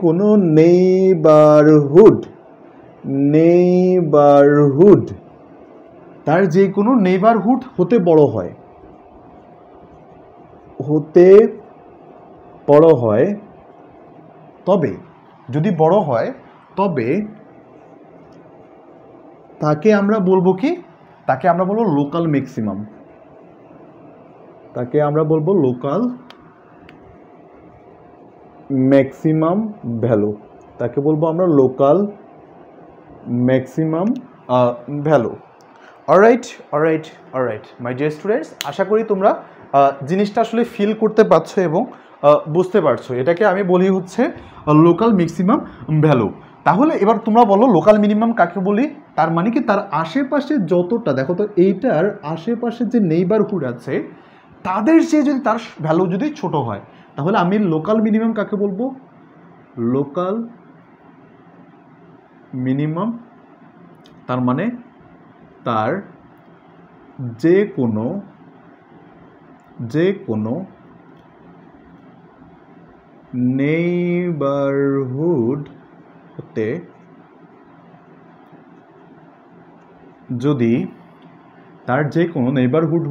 কোনো নেইবারহুড তার যে কোনো নেইবারহুড হতে বড় হয়, তবে যদি বড় হয় তবে তাকে আমরা বলবো কি? তাকে আমরা বলবো লোকাল ম্যাক্সিমাম। তাকে আমরা বলবো লোকাল ম্যাক্সিমাম ভ্যালু। তাকে বলবো আমরা local maximum value. Alright my dear students, আশা করি তোমরা জিনিসটা আসলে ফিল করতে পারছো এবং বুঝতে পারছো। এটাকে আমি বলি হচ্ছে লোকাল ম্যাক্সিমাম ভ্যালু। তাহলে এবার তোমরা বলো লোকাল মিনিমাম কাকে বলি? তার মানে কি তার আশেপাশে যতটা, দেখো তো এইটার আশেপাশে যে নেইবারহুড আছে তাদের চেয়ে যদি তার ভ্যালু যদি ছোট হয়, তাহলে আমি লোকাল মিনিমাম কাকে বলবো? Local minimum. তার মানে তার যে কোনো নেইবারহুড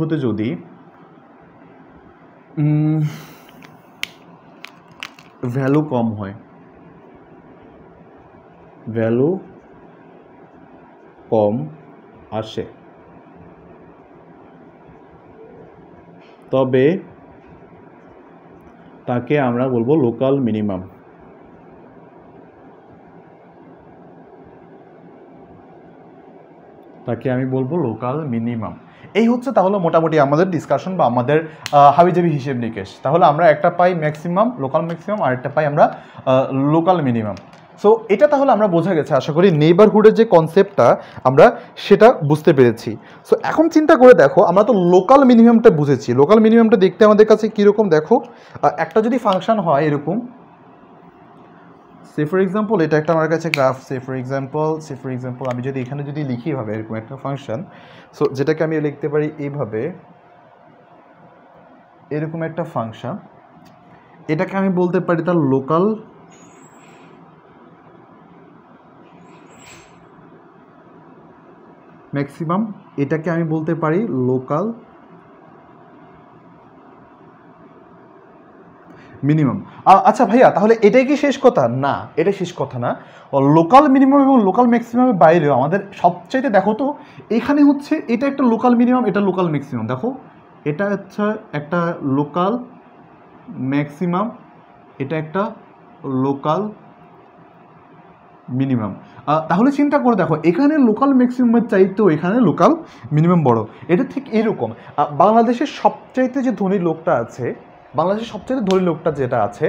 হতে যদি ভ্যালু কম হয়, ভ্যালু কম আসে, তবে তাকে আমরা বলবো লোকাল মিনিমাম। তাকে আমি বলবো লোকাল মিনিমাম। এই হচ্ছে তাহলে মোটামুটি আমাদের ডিসকাশন বা আমাদের হাবিজাবি হিসেব নিকেশ। তাহলে আমরা একটা পাই ম্যাক্সিমাম, লোকাল ম্যাক্সিমাম, আর একটা পাই আমরা লোকাল মিনিমাম। সো এটা তাহলে আমরা বোঝা গেছে, আশা করি নেইবারহুডের যে কনসেপ্টটা আমরা সেটা বুঝতে পেরেছি। সো এখন চিন্তা করে দেখো, আমরা তো লোকাল মিনিমামটা বুঝেছি, লোকাল মিনিমামটা দেখতে আমাদের কাছে কীরকম দেখো, একটা যদি ফাংশন হয় এরকম, সে ফর এক্সাম্পল এটা একটা আমার কাছে গ্রাফ, সে ফর এক্সাম্পল আমি যদি এখানে যদি লিখি ভাবে এরকম একটা ফাংশন, সো যেটাকে আমি লিখতে পারি এইভাবে, এরকম একটা ফাংশন। এটাকে আমি বলতে পারি তার লোকাল ম্যাক্সিমাম, এটাকে আমি বলতে পারি লোকাল মিনিমাম। আচ্ছা ভাইয়া, তাহলে এটাই কি শেষ কথা? না, এটা শেষ কথা না। লোকাল মিনিমাম এবং লোকাল ম্যাক্সিমামের বাইরেও আমাদের সবচাইতে, দেখো তো এখানে হচ্ছে এটা একটা লোকাল মিনিমাম, এটা লোকাল ম্যাক্সিমাম। দেখো এটা হচ্ছে একটা লোকাল ম্যাক্সিমাম, এটা একটা লোকাল মিনিমাম। তাহলে চিন্তা করে দেখো, এখানে লোকাল ম্যাক্সিমামের চাইতেও এখানে লোকাল মিনিমাম বড়। এটা ঠিক এরকম বাংলাদেশের সবচাইতে যে ধনী লোকটা আছে, বাংলাদেশের সবচাইতে ধনী লোকটা যেটা আছে,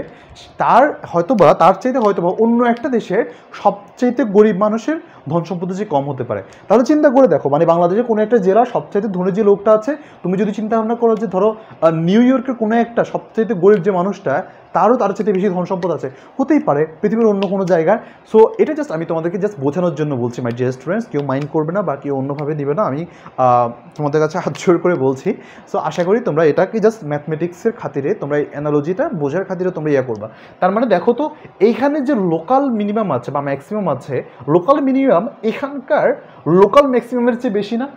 তার হয়তোবা তার চাইতে হয়তোবা অন্য একটা দেশের সবচাইতে গরিব মানুষের ধন সম্পত্তি যে কম হতে পারে। তাহলে চিন্তা করে দেখো, মানে বাংলাদেশের কোনো একটা জেলা সবচাইতে ধনী যে লোকটা আছে, তুমি যদি চিন্তা ভাবনা করো যে ধরো নিউ ইয়র্কের কোনো একটা সবচাইতে গরিব যে মানুষটা, তারও তার চাইতে বেশি ধন সম্পদ আছে, হতেই পারে পৃথিবীর অন্য কোনো জায়গায়। সো এটা জাস্ট আমি তোমাদেরকে জাস্ট বোঝানোর জন্য বলছি মাই ডিয়ার স্টুডেন্টস, কেউ মাইন্ড করবে না বা কেউ অন্যভাবে দিবে না, আমি তোমাদের কাছে হাত জোর করে বলছি। সো আশা করি তোমরা এটাকে জাস্ট ম্যাথমেটিক্সের খাতিরে, তোমরা এই অ্যানালজিটা বোঝার খাতিরে তোমরা ইয়ে করবা। তার মানে দেখো তো, এইখানে যে লোকাল মিনিমাম আছে বা ম্যাক্সিমাম আছে, লোকাল মিনিমাম এখানকার লোকাল ম্যাক্সিমামের চেয়ে বেশি না?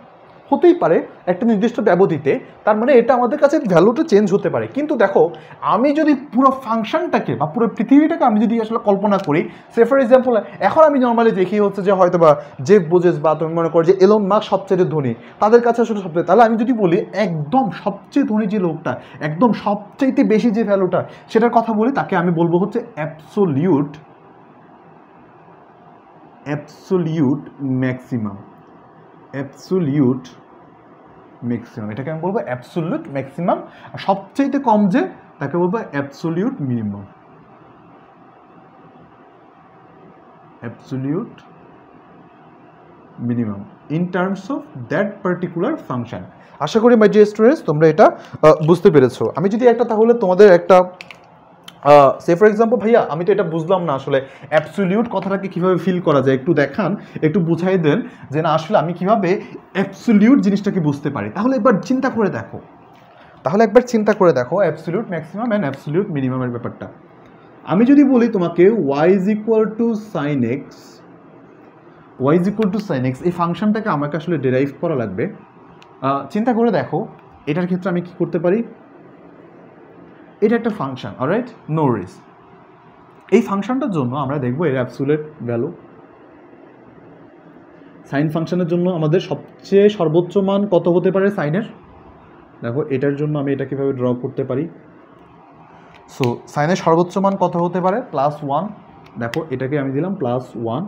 হতেই পারে একটা নির্দিষ্ট ব্যবধিতে। তার মানে এটা আমাদের কাছে ভ্যালুটা চেঞ্জ হতে পারে। কিন্তু দেখো, আমি যদি পুরো ফাংশনটাকে বা পুরো পৃথিবীটাকে আমি যদি আসলে কল্পনা করি, সে ফর এক্সাম্পল এখন আমি নর্মালি দেখি হচ্ছে যে হয়তো বা জেফ বেজোস বা তুমি মনে করো যে এলন মাস্ক সবচেয়ে ধনী, তাদের কাছে আসলে সবচেয়ে, তাহলে আমি যদি বলি একদম সবচেয়ে ধনী যে লোকটা, একদম সবচাইতে বেশি যে ভ্যালুটা, সেটার কথা বলি, তাকে আমি বলবো হচ্ছে অ্যাবসোলিউট ম্যাক্সিমাম। অ্যাবসোলিউট ম্যাক্সিমাম, এটাকে আমি বলবো অ্যাবসোলিউট ম্যাক্সিমাম। আর সবচাইতে কম যে, তাকে বলবো absolute minimum. Absolute minimum in terms of that particular function. আশা করি মাই ডিয়ার স্টুডেন্টস তোমরা এটা বুঝতে পেরেছো। আমি যদি একটা তাহলে তোমাদের একটা সে ফর এক্সাম্পল, ভাইয়া আমি তো এটা বুঝলাম না আসলে অ্যাবসোলিউট কথাটাকে কীভাবে ফিল করা যায়, একটু দেখান, একটু বুঝাই দেন যে না আসলে আমি কীভাবে অ্যাবসোলিউট জিনিসটাকে বুঝতে পারি। তাহলে একবার চিন্তা করে দেখো, অ্যাবসোলিউট ম্যাক্সিমাম অ্যান্ড অ্যাবসোলিউট মিনিমামের ব্যাপারটা। আমি যদি বলি তোমাকে y is equal to sine X, এই ফাংশনটাকে আমাকে আসলে ডেরাইভ করা লাগবে। চিন্তা করে দেখো, এটার ক্ষেত্রে আমি কি করতে পারি, এটা একটা ফাংশন, অলরাইট, নো রিস্ক। এই ফাংশনটার জন্য আমরা দেখবো এর অ্যাবসোলিউট ভ্যালু। সাইন ফাংশনের জন্য আমাদের সবচেয়ে সর্বোচ্চ মান কত হতে পারে সাইনের? দেখো এটার জন্য আমি এটা কীভাবে ড্র করতে পারি। সো সাইনের সর্বোচ্চ মান কত হতে পারে? +1। দেখো এটাকে আমি দিলাম +1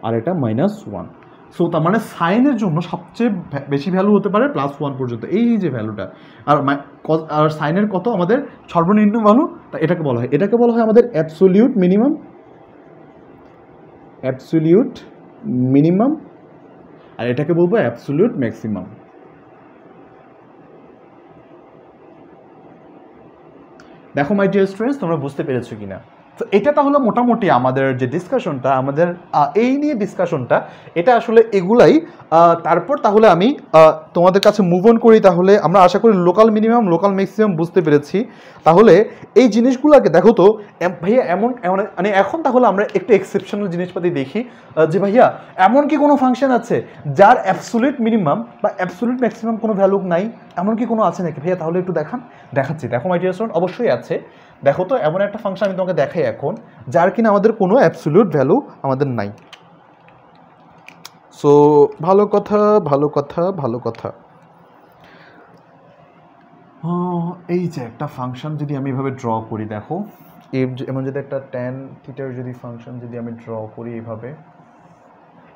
আর এটা -1। সো তার মানে সাইনের জন্য সবচেয়ে বেশি ভ্যালু হতে পারে +1 পর্যন্ত, এই যে ভ্যালুটা। আর সাইনের কত আমাদের সর্বনিম্ন ভ্যালু, তা এটাকে বলা হয় আমাদের অ্যাবসোলিউট মিনিমাম, আর এটাকে বলবো অ্যাবসোলিউট ম্যাক্সিমাম। দেখো মাই ডিয়ার স্টুডেন্টস, তোমরা বুঝতে পেরেছো কিনা? তো এটা তাহলে মোটামুটি আমাদের যে ডিসকাশনটা, আমাদের এই নিয়ে ডিসকাশনটা, এটা আসলে এগুলাই। তারপর তাহলে আমি তোমাদের কাছে মুভ অন করি। তাহলে আমরা আশা করি লোকাল মিনিমাম, লোকাল ম্যাক্সিমাম বুঝতে পেরেছি। তাহলে এই জিনিসগুলোকে দেখো তো ভাইয়া, এমন মানে এখন তাহলে আমরা একটু এক্সেপশনাল জিনিসপাতি দেখি যে ভাইয়া এমন কি কোনো ফাংশন আছে যার অ্যাবসোলিউট মিনিমাম বা অ্যাবসোলিউট ম্যাক্সিমাম কোনো ভ্যালু নাই? এমন কি কোনো আছে নাকি ভাইয়া? তাহলে একটু দেখাচ্ছি। দেখো মাই ডিয়ার স্টুডেন্ট, অবশ্যই আছে। দেখো তো এমন একটা ফাংশন আমি তোমাকে দেখাই এখন, যার কিনা আমাদের কোনো অ্যাবসোলিউট ভ্যালু আমাদের নাই। সো ভালো কথা। এই যে একটা ফাংশন যদি আমি এভাবে ড্র করি, দেখো এমন যদি একটা tan থিটার যদি ফাংশন যদি আমি ড্র করি এইভাবে,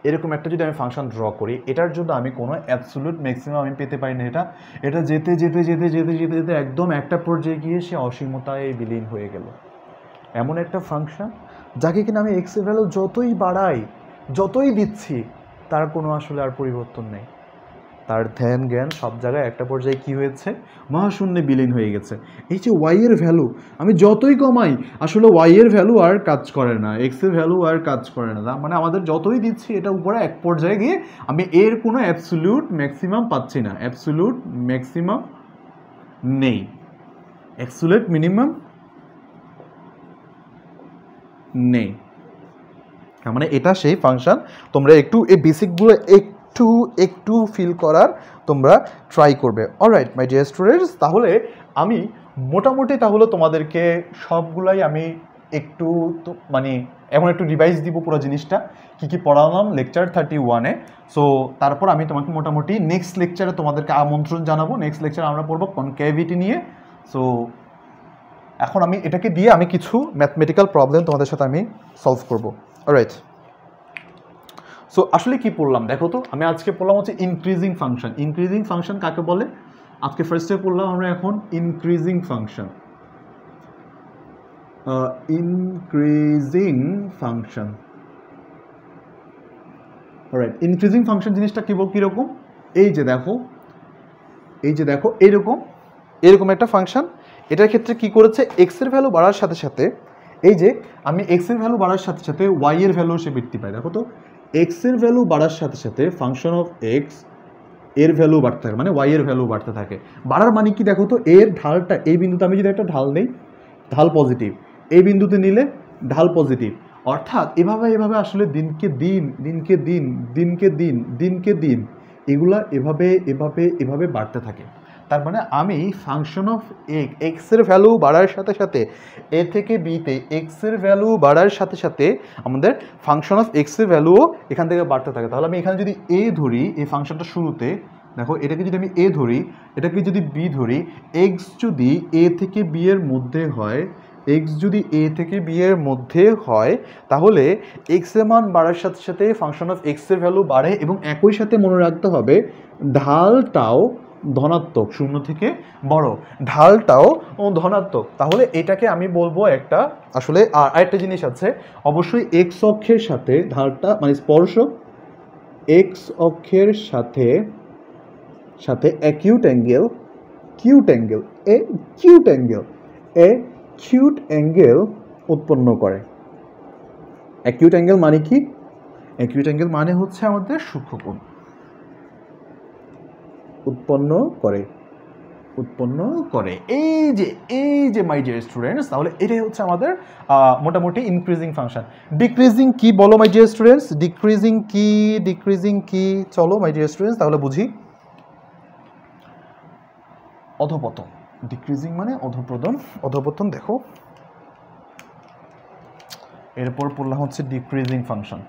এরকম একটা যদি আমি ফাংশন ড্র করি, এটার জন্য আমি কোনো অ্যাবসোলিউট ম্যাক্সিমাম আমি পেতে পারি না। এটা যেতে একদম একটা পর্যায়ে গিয়ে সে অসীমতায় বিলীন হয়ে গেল। এমন একটা ফাংশন যাকে কিনা আমি এক্স এর ভ্যালু যতই বাড়াই, যতই দিচ্ছি, তার কোনো আসলে আর পরিবর্তন নেই। তার ধ্যান জ্ঞান সব জায়গায় একটা পর্যায়ে কী হয়েছে? মহাশূন্যে বিলীন হয়ে গেছে। এই যে ওয়াই এর ভ্যালু আমি যতই কমাই, আসলে ওয়াই এর ভ্যালু আর কাজ করে না, এক্স এর ভ্যালু আর কাজ করে না। তার মানে আমাদের যতই দিচ্ছি এটা উপরে এক পর্যায়ে গিয়ে আমি এর কোনো অ্যাবসোলিউট ম্যাক্সিমাম পাচ্ছি না, অ্যাবসোলিউট ম্যাক্সিমাম নেই, অ্যাবসোলিউট মিনিমাম নেই। মানে এটা সেই ফাংশন, তোমরা একটু এই বেসিকগুলো একটু একটু ফিল করার তোমরা ট্রাই করবে। অলরাইট মাই ডিয়ার স্টুডেন্টস, তাহলে আমি মোটামুটি তাহলে তোমাদেরকে সবগুলাই আমি একটু মানে এখন একটু রিভাইজ দিব পুরো জিনিসটা কী কী পড়ালাম লেকচার 31-এ। সো তারপর আমি তোমাকে মোটামুটি নেক্সট লেকচারে তোমাদেরকে আমন্ত্রণ জানাবো। নেক্সট লেকচারে আমরা পড়বো কনকেভিটি নিয়ে। সো এখন আমি এটাকে দিয়ে আমি কিছু ম্যাথমেটিক্যাল প্রবলেম তোমাদের সাথে আমি সলভ করবো। অলরাইট, সো আসলে কি পড়লাম দেখো তো, আমি আজকে পড়লাম হচ্ছে ইনক্রিজিং ফাংশন। ইনক্রিজিং ফাংশন কাকে বলে আজকে ফার্স্টে পড়লাম আমরা এখন increasing function. Increasing function, alright. Increasing function জিনিসটা কীরকম, এই যে দেখো এরকম একটা ফাংশন। এটার ক্ষেত্রে কি করেছে, এক্সের ভ্যালু বাড়ার সাথে সাথে এই যে আমি এক্সের ভ্যালু বাড়ার সাথে সাথে ওয়াই এর ভ্যালু সে বৃদ্ধি পায়। দেখো তো এক্সের ভ্যালু বাড়ার সাথে সাথে ফাংশন অফ এক্স এর ভ্যালু বাড়তে থাকে, মানে ওয়াই এর ভ্যালু বাড়তে থাকে। বাড়ার মানে কি দেখো তো, এর ঢালটা এই বিন্দুতে আমি যদি একটা ঢাল নেই, ঢাল পজিটিভ, এই বিন্দুতে নিলে ঢাল পজিটিভ, অর্থাৎ এভাবে এভাবে আসলে দিনকে দিন এগুলা এভাবে এভাবে এভাবে বাড়তে থাকে। তার মানে আমি ফাংশন অফ এক্সের ভ্যালু বাড়ার সাথে সাথে এ থেকে বিতে এক্সের ভ্যালু বাড়ার সাথে সাথে আমাদের ফাংশন অফ এক্সের ভ্যালুও এখান থেকে বাড়তে থাকে। তাহলে আমি এখানে যদি এ ধরি, এই ফাংশনটা শুরুতে দেখো এটাকে যদি আমি এ ধরি, এটাকে যদি বি ধরি, এক্স যদি এ থেকে বি এর মধ্যে হয়, তাহলে এক্স এর মান বাড়ার সাথে সাথে ফাংশন অফ এক্স এর ভ্যালু বাড়ে এবং একই সাথে মনে রাখতে হবে ঢালটাও ধনাত্মক, শূন্য থেকে বড়, ঢালটাও ধনাত্মক। তাহলে এটাকে আমি বলবো একটা, আসলে আরেকটা জিনিস আছে অবশ্যই, এক্স অক্ষের সাথে ঢালটা মানে স্পর্শক এক্স অক্ষের সাথে অ্যাকিউট অ্যাঙ্গেল উৎপন্ন করে। অ্যাকিউট অ্যাঙ্গেল মানে কি, অ্যাকিউট অ্যাঙ্গেল মানে হচ্ছে আমাদের সূক্ষ্মকোণ উৎপন্ন করে। এই যে মাই ডিয়ার স্টুডেন্টস, তাহলে এটাই হচ্ছে আমাদের মোটামুটি ইনক্রিজিং ফাংশন। ডিক্রিজিং কি বলো মাই ডিয়ার স্টুডেন্টস, ডিক্রিজিং কি চলো মাই ডিয়ার স্টুডেন্টস তাহলে বুঝি। অধপতন, ডিক্রিজিং মানে অধপতন। দেখো এরপর পড়লাম হচ্ছে ডিক্রিজিং ফাংশন।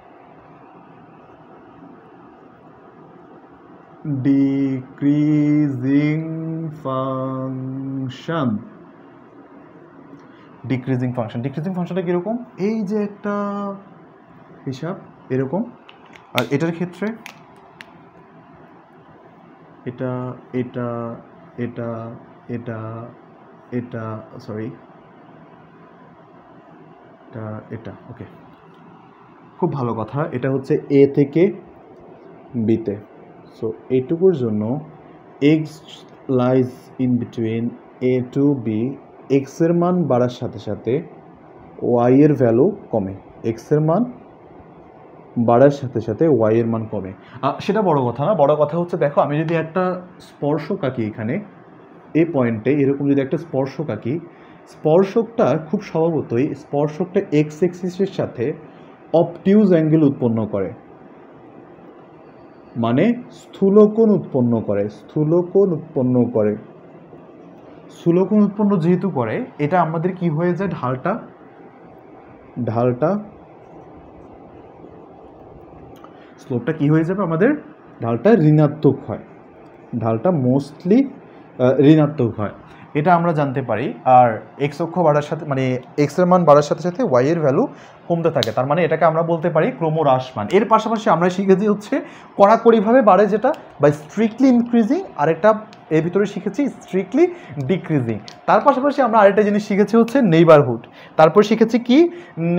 ডিক্রিজিং ফাংশনটা কিরকম, এই যে একটা হিসাব এরকম, আর এটার ক্ষেত্রে এটা ওকে, খুব ভালো কথা। এটা হচ্ছে এ থেকে বিতে, সো এইটুকুর জন্য X lies in between A to B, X এর মান বাড়ার সাথে সাথে ওয়াই এর ভ্যালু কমে, এক্স এর মান বাড়ার সাথে সাথে ওয়াই এর মান কমে। সেটা বড় কথা না, বড় কথা হচ্ছে দেখো আমি যদি একটা স্পর্শক আঁকি এখানে এই পয়েন্টে, এরকম যদি একটা স্পর্শক আঁকি, স্পর্শকটা খুব স্বভাবতই স্পর্শকটা এক্স এক্সিসের সাথে অবটিউজ অ্যাঙ্গেল উৎপন্ন করে, মানে স্থূলকোণ উৎপন্ন যেহেতু করে, এটা আমাদের কি হয়ে যায়, ঢালটা স্লোপটা কি হয়ে যাবে আমাদের, ঢালটা ঋণাত্মক হয়, ঢালটা মোস্টলি ঋণাত্মক হয়, এটা আমরা জানতে পারি। আর এক্স অক্ষ বাড়ার সাথে মানে এক্স এর মান বাড়ার সাথে সাথে ওয়াই এর ভ্যালু কমতে থাকে, তার মানে এটাকে আমরা বলতে পারি ক্রমহ্রাসমান। এর পাশাপাশি আমরা শিখেছি হচ্ছে কড়াকড়িভাবে বাড়ে যেটা বা স্ট্রিক্টলি ইনক্রিজিং, আরেকটা এর ভিতরে শিখেছি স্ট্রিক্টলি ডিক্রিজিং। তার পাশাপাশি আমরা আরেকটা জিনিস শিখেছি হচ্ছে নেইবারহুড, তারপর শিখেছি কি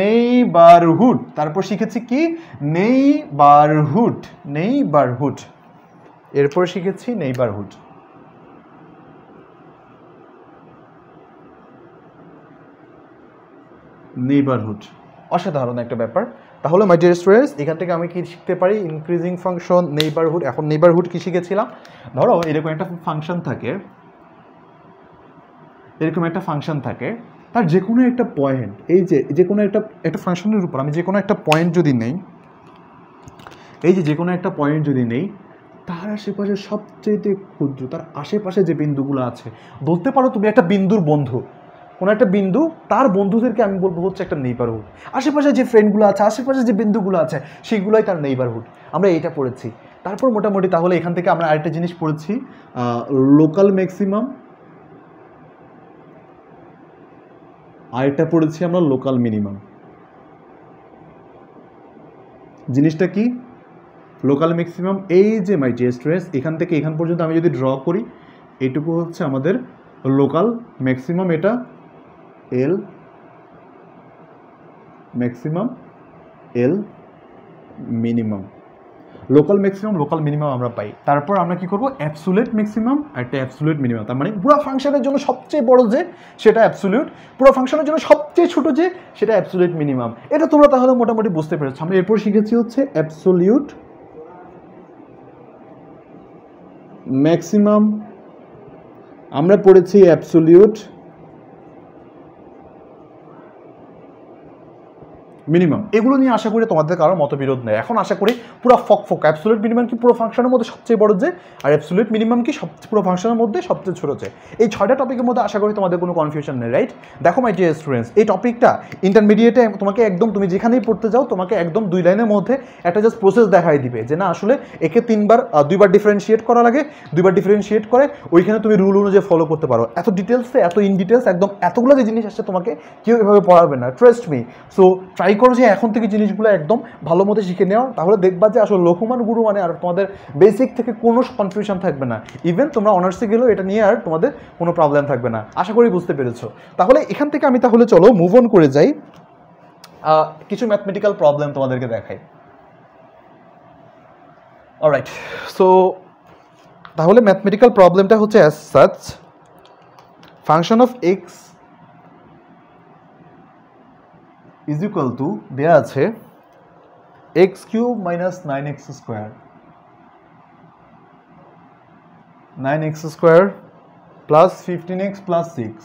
নেইবারহুড, এরপর শিখেছি নেইবারহুড। অসাধারণ একটা ব্যাপার। তাহলে মাই ডিয়ার স্টুডেন্টস, এখান থেকে আমি কি শিখতে পারি, ইনক্রিজিং ফাংশন, নেইবারহুড। এখন নেইবারহুড কি শিখেছিলাম, ধরো এরকম একটা ফাংশন থাকে, তার যে কোনো একটা পয়েন্ট, এই যে কোনো একটা ফাংশনের উপর আমি যে কোনো একটা পয়েন্ট যদি নেই, এই যে কোনো একটা পয়েন্ট যদি নেই, তার আশেপাশে সবচেয়ে ক্ষুদ্র, তার আশেপাশে যে বিন্দুগুলো আছে, বলতে পারো তুমি একটা বিন্দুর বন্ধু, কোনো একটা বিন্দু, তার বন্ধুদেরকে আমি বলবো হচ্ছে একটা নেইবারহুড। আশেপাশে যে ফ্রেন্ডগুলো আছে, আশেপাশে যে বিন্দুগুলো আছে, সেগুলোই তার নেইবারহুড। আমরা এটা পড়েছি। তারপর মোটামুটি তাহলে এখান থেকে আমরা আরেকটা জিনিস পড়েছি, লোকাল ম্যাক্সিমাম, আরেকটা পড়েছি আমরা লোকাল মিনিমাম। জিনিসটা কি? লোকাল ম্যাক্সিমাম, এই যে মাই ডিয়ার স্টুডেন্টস, এখান থেকে এখান পর্যন্ত আমি যদি ড্র করি, এইটুকু হচ্ছে আমাদের লোকাল ম্যাক্সিমাম, এটা L maximum, L minimum. Local maximum, local minimum আমরা পাই। তারপর আমরা কি করব? অ্যাবসোলিউট ম্যাক্সিমাম আর একটা অ্যাবসোলিউট মিনিমাম। তার মানে পুরো ফাংশনের জন্য সবচেয়ে বড় যে, সেটা অ্যাবসোলিউট। পুরো ফাংশনের জন্য সবচেয়ে ছোট যে, সেটা অ্যাবসোলিউট মিনিমাম। এটা তোমরা তাহলে মোটামুটি বুঝতে পেরেছো। আমরা এরপর শিখেছি হচ্ছে অ্যাবসোলিউট ম্যাক্সিমাম, আমরা পড়েছি অ্যাবসোলিউট মিনিমাম। এগুলো নিয়ে আশা করি তোমাদের কারো মতবিরোধ নেই। এখন আশা করি পুরো ফক অ্যাবসোলিউট মিনিমাম কি পুরো ফাংশনের মধ্যে সবচেয়ে বড় যে, আর অ্যাবসোলিউট মিনিমাম কি পুরো ফাংশনের মধ্যে সবচেয়ে ছোট যে। এই 6টা টপিকের মধ্যে আশা করি তোমাদের কোনো কনফিউশন নেই, রাইট? দেখো মাই ডিয়ার স্টুডেন্টস, এই টপিকটা ইন্টারমিডিয়েটে তোমাকে একদম, তুমি যেখানেই পড়তে যাও, তোমাকে একদম 2 লাইনের মধ্যে একটা জাস্ট প্রসেস দেখাই দিবে যে না আসলে একে 2বার ডিফারেন্সিয়েট করা লাগে, 2বার ডিফারেন্সিয়েট করে ওইখানে তুমি রুল অনুযায়ী ফলো করতে পারো। এত ডিটেলসে, এত ইন ডিটেলস, একদম এতগুলো যে জিনিস আসছে তোমাকে কেউ এভাবে পড়াবে না, ট্রাস্ট মি। সো ট্রাই করো যে এখন থেকে জিনিসগুলো একদম ভালো মতো শিখে নেওয়া, তাহলে দেখবা যে আসলে লঘুমান গুরু মানে আর তোমাদের বেসিক থেকে কোনো কনফিউশন থাকবে না। ইভেন তোমরা অনার্সে গেলেও এটা নিয়ে আর তোমাদের কোনো প্রবলেম থাকবে না। আশা করি বুঝতে পেরেছো। তাহলে এখান থেকে আমি তাহলে চলো মুভ অন করে যাই, কিছু ম্যাথমেটিক্যাল প্রবলেম তোমাদেরকে দেখাই। অলরাইট, সো তাহলে ম্যাথমেটিক্যাল প্রবলেমটা হচ্ছে as such, function of x is equal two, দেয়া আছে x cube minus 9x square, 9x square plus 15x plus 6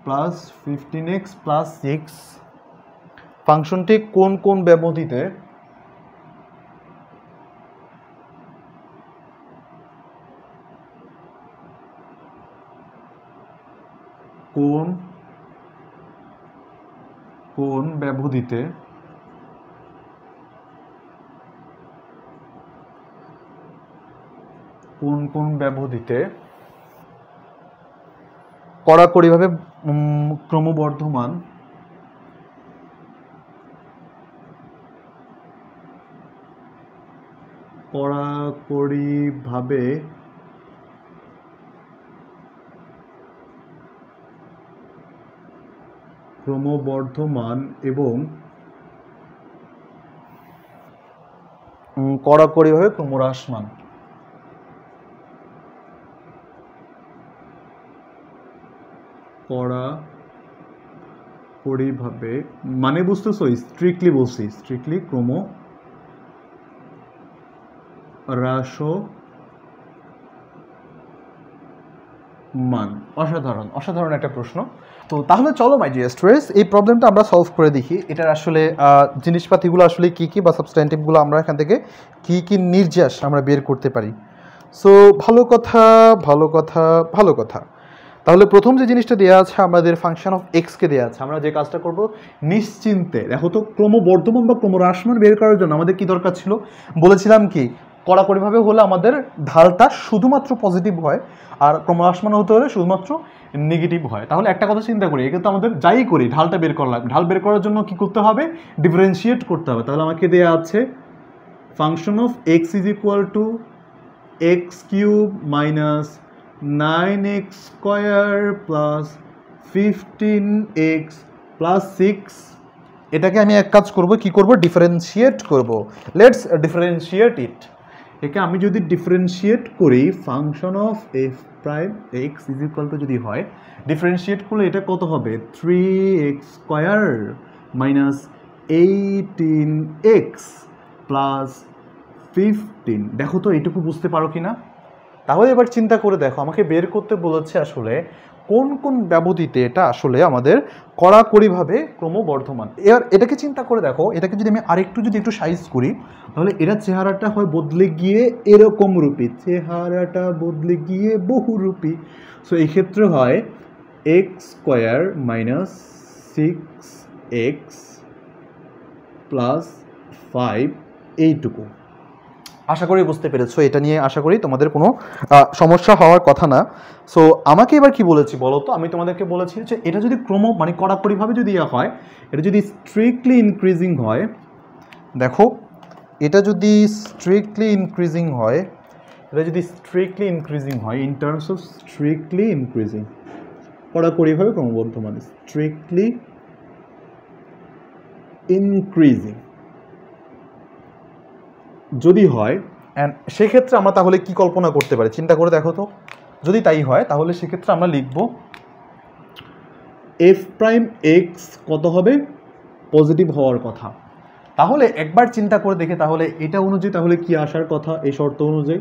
plus 15x plus 6। ফাংশনটি কোন কোন ব্যবধিতে কোন ব্যবধিতে কড়াকড়িভাবে ক্রমবর্ধমান এবং কড়াকড়িভাবে ক্রমহ্রাসমান। কড়াকড়িভাবে মানে বুঝতেছো? স্ট্রিক্টলি বলছি, স্ট্রিক্টলি ক্রমহ্রাসমান। অসাধারণ, অসাধারণ একটা প্রশ্ন। তো তাহলে চলো মাই ডিয়ার স্টুডেন্টস, এই প্রবলেমটা আমরা সলভ করে দেখি। এটার আসলে জিনিসপাতিগুলো আসলে কী কী, বা সাবস্ট্যান্টিভগুলো আমরা এখান থেকে কী কী নির্যাস আমরা বের করতে পারি। সো ভালো কথা। তাহলে প্রথম যে জিনিসটা দেওয়া আছে, আমাদের ফাংশন অফ এক্সকে দেওয়া আছে। আমরা যে কাজটা করব, নিশ্চিন্তে দেখো তো, ক্রমবর্ধমান বা ক্রমহ্রাসমান বের করার জন্য আমাদের কি দরকার ছিল? বলেছিলাম কি, কড়াকড়িভাবে হলে আমাদের ঢালটা শুধুমাত্র পজিটিভ হয়, আর ক্রমহ্রাসমান হতে হলে শুধুমাত্র নেগেটিভ হয়। তাহলে একটা কথা চিন্তা করি, একে তো আমাদের যাই করি ঢালটা বের করা লাগবে। ঢাল বের করার জন্য কি করতে হবে? ডিফারেন্সিয়েট করতে হবে। তাহলে আমাকে দেওয়া আছে function of x is equal two x cube minus 9x square plus 15x plus 6। এটাকে আমি এক কাজ করব, কি করব? ডিফারেন্সিয়েট করব। লেটস ডিফারেন্সিয়েট ইট। একে আমি যদি ডিফারেন্সিয়েট করি, function of F prime x is equal two যদি হয়, ডিফারেন্সিয়েট করলে এটা কত হবে? 3x square minus 18x plus 15। দেখো তো এইটুকু বুঝতে পারো কি না? তাহলে এবার চিন্তা করে দেখো, আমাকে বের করতে বলেছে আসলে কোন কোন ব্যবধিতে এটা আসলে আমাদের কড়াকড়িভাবে ক্রমবর্ধমান। এবার এটাকে চিন্তা করে দেখো, এটাকে যদি আমি আরেকটু যদি একটু সাইজ করি, তাহলে এরা চেহারাটা হয় বদলে গিয়ে এরকম রূপী, চেহারাটা বদলে গিয়ে বহুরূপী। সো এই ক্ষেত্রে হয় x square minus 6x plus 5 এইটুকু। আশা করি বুঝতে পেরেছো, এটা নিয়ে আশা করি তোমাদের কোনো সমস্যা হওয়ার কথা না। সো আমাকে এবার কি বলেছি বলো তো, আমি তোমাদেরকে বলেছি যে এটা যদি মানে কড়াকড়িভাবে যদি হয়, এটা যদি স্ট্রিক্টলি ইনক্রিজিং হয়, দেখো এটা যদি স্ট্রিক্টলি ইনক্রিজিং হয়, এটা যদি স্ট্রিক্টলি ইনক্রিজিং হয় in terms of strictly increasing, কড়াকড়িভাবে ক্রমবর্ধমান, স্ট্রিক্টলি ইনক্রিজিং যদি হয়, অ্যান্ড সেক্ষেত্রে আমরা তাহলে কি কল্পনা করতে পারি চিন্তা করে দেখো তো। যদি তাই হয় তাহলে সেক্ষেত্রে আমরা লিখব এফ প্রাইম এক্স কত হবে, পজিটিভ হওয়ার কথা। তাহলে একবার চিন্তা করে দেখে তাহলে এটা অনুযায়ী তাহলে কি আসার কথা, এই শর্ত অনুযায়ী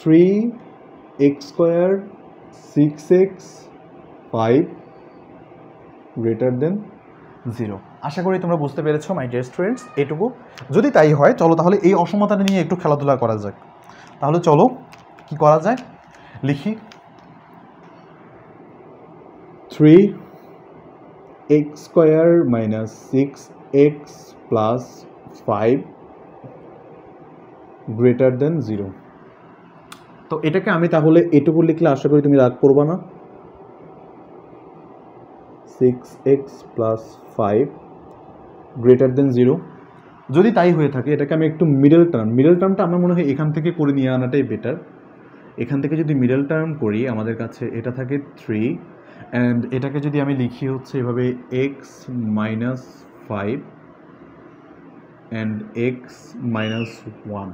3x square 6x 5 greater than 0। আশা করি তোমরা বুঝতে পেরেছো মাই ডিয়ার স্টুডেন্টস এটুকু। যদি তাই হয় চলো তাহলে এই অসমতাটা নিয়ে একটু খেলাধুলা করা যাক। তাহলে চলো কি করা যায়, লিখি 3x square minus 6x plus 5 greater than 0। তো এটাকে আমি তাহলে এটুকু লিখলে আশা করি তুমি রাগ করবা না। 6x plus 5 greater than 0। যদি তাই হয়ে থাকে এটাকে আমি একটু মিডল টার্মটা আমার মনে হয় এখান থেকে করে নিয়ে আনাটাই বেটার। এখান থেকে যদি মিডল টার্ম করি আমাদের কাছে এটা থাকে 3, অ্যান্ড এটাকে যদি আমি লিখি হচ্ছে এভাবে x minus 5 and x minus 1।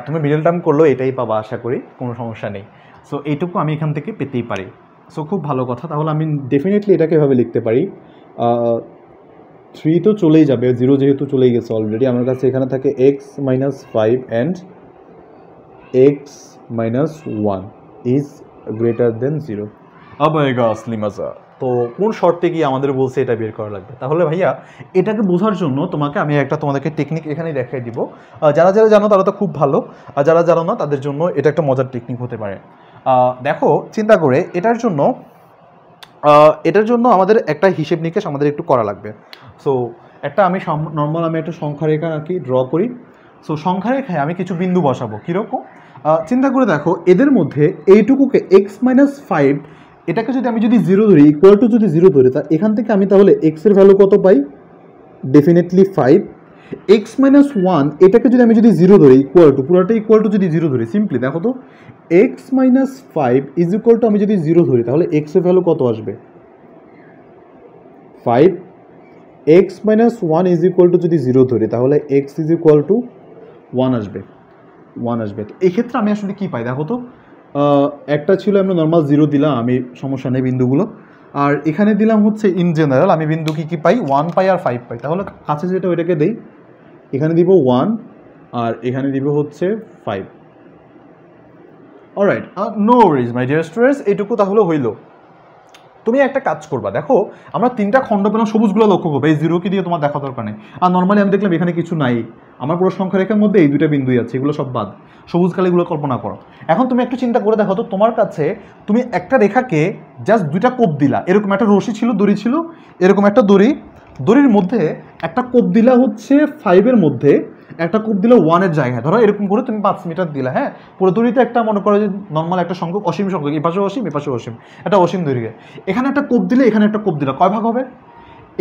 তুমি মিডল টার্ম করলেও এটাই পাবা, আশা করি কোনো সমস্যা নেই। সো এইটুকু আমি এখান থেকে পেতেই পারি। সো খুব ভালো কথা, তাহলে আমি ডেফিনেটলি এটাকে এভাবে লিখতে পারি 3 তো চলেই যাবে, 0 যেহেতু চলেই গেছে অলরেডি, আমার কাছে এখানে থাকে x minus 5 and x minus 1 is greater দেন 0। আবাইগা আসলি মজা। তো কোন শর্তে গিয়ে আমাদের বলছে এটা বের করা লাগবে। তাহলে ভাইয়া এটাকে বোঝার জন্য তোমাকে আমি একটা তোমাদেরকে টেকনিক এখানে দেখাই দিব। যারা যারা জানো তারা তো খুব ভালো, আর যারা জানো না তাদের জন্য এটা একটা মজার টেকনিক হতে পারে। দেখো চিন্তা করে এটার জন্য আমাদের একটা হিসেব নিকেশ আমাদের একটু করা লাগবে। সো আমি একটা সংখ্যা রেখা আঁকি, ড্র করি। সো সংখ্যা রেখায় আমি কিছু বিন্দু বসাবো। কীরকম চিন্তা করে দেখো, এদের মধ্যে এইটুকুকে এক্স মাইনাস 5 এটাকে যদি আমি 0 ধরি, ইকুয়াল টু যদি 0 ধরি, তা এখান থেকে আমি তাহলে এক্সের ভ্যালু কত পাই, ডেফিনেটলি 5। এক্স মাইনাস 1 এটাকে যদি আমি 0 ধরি, ইকুয়াল টু পুরোটা ইকুয়াল টু যদি 0 ধরি, সিম্পলি দেখো তো x minus 5 is equal two আমি যদি 0 ধরি তাহলে এক্সের ভ্যালু কত আসবে, 5। X minus 1 is equal two যদি 0 ধরি তাহলে এক্স ইজ ইকুয়াল টু 1 আসবে। তো এই ক্ষেত্রে আমি আসলে কি পাই দেখো তো, একটা ছিল আমরা নর্মাল 0 দিলাম, আমি সমস্যা নেই বিন্দুগুলো, আর এখানে দিলাম হচ্ছে ইন জেনারেল আমি বিন্দু কি পাই, 1 পাই আর 5 পাই। তাহলে কাছে যেটা ওইটাকে দেই, এখানে দিব 1 আর এখানে দিব হচ্ছে 5। Alright, no worries my dear students, এইটুকু তাহলে হইল। তুমি একটা কাজ করবা, দেখো আমরা 3টা খণ্ড পেলাম, সবুজগুলো লক্ষ্য করবে, এই 0 কি দিয়ে তোমার দেখা দরকার নেই। আর নর্মালি আমি দেখলাম এখানে কিছু নাই, আমার পুরো সংখ্যা রেখার মধ্যে এই 2টা বিন্দুই আছে, এগুলো সব বাদ, সবুজ কালিগুলো কল্পনা করো। এখন তুমি একটু চিন্তা করে দেখো তো, তোমার কাছে তুমি একটা রেখাকে জাস্ট 2টা কোপ দিলা, এরকম একটা রশি ছিল, দড়ি ছিল, এরকম একটা দড়ির মধ্যে একটা কোপ দিলা হচ্ছে 5-এর মধ্যে, একটা কোপ দিলে 1-এর জায়গায়, ধরো এরকম করে তুমি 5 মিটার দিলা। হ্যাঁ, পুরো দড়িতে একটা মনে করো যে নর্মাল একটা সংখ্যক, অসীম সংখ্যক, এই পাশে অসীম, এই পাশে অসীম, একটা অসীম দৈর্ঘ্যে। এখানে একটা কোপ দিলে, এখানে একটা কোপ দিলা, কয় ভাগ হবে,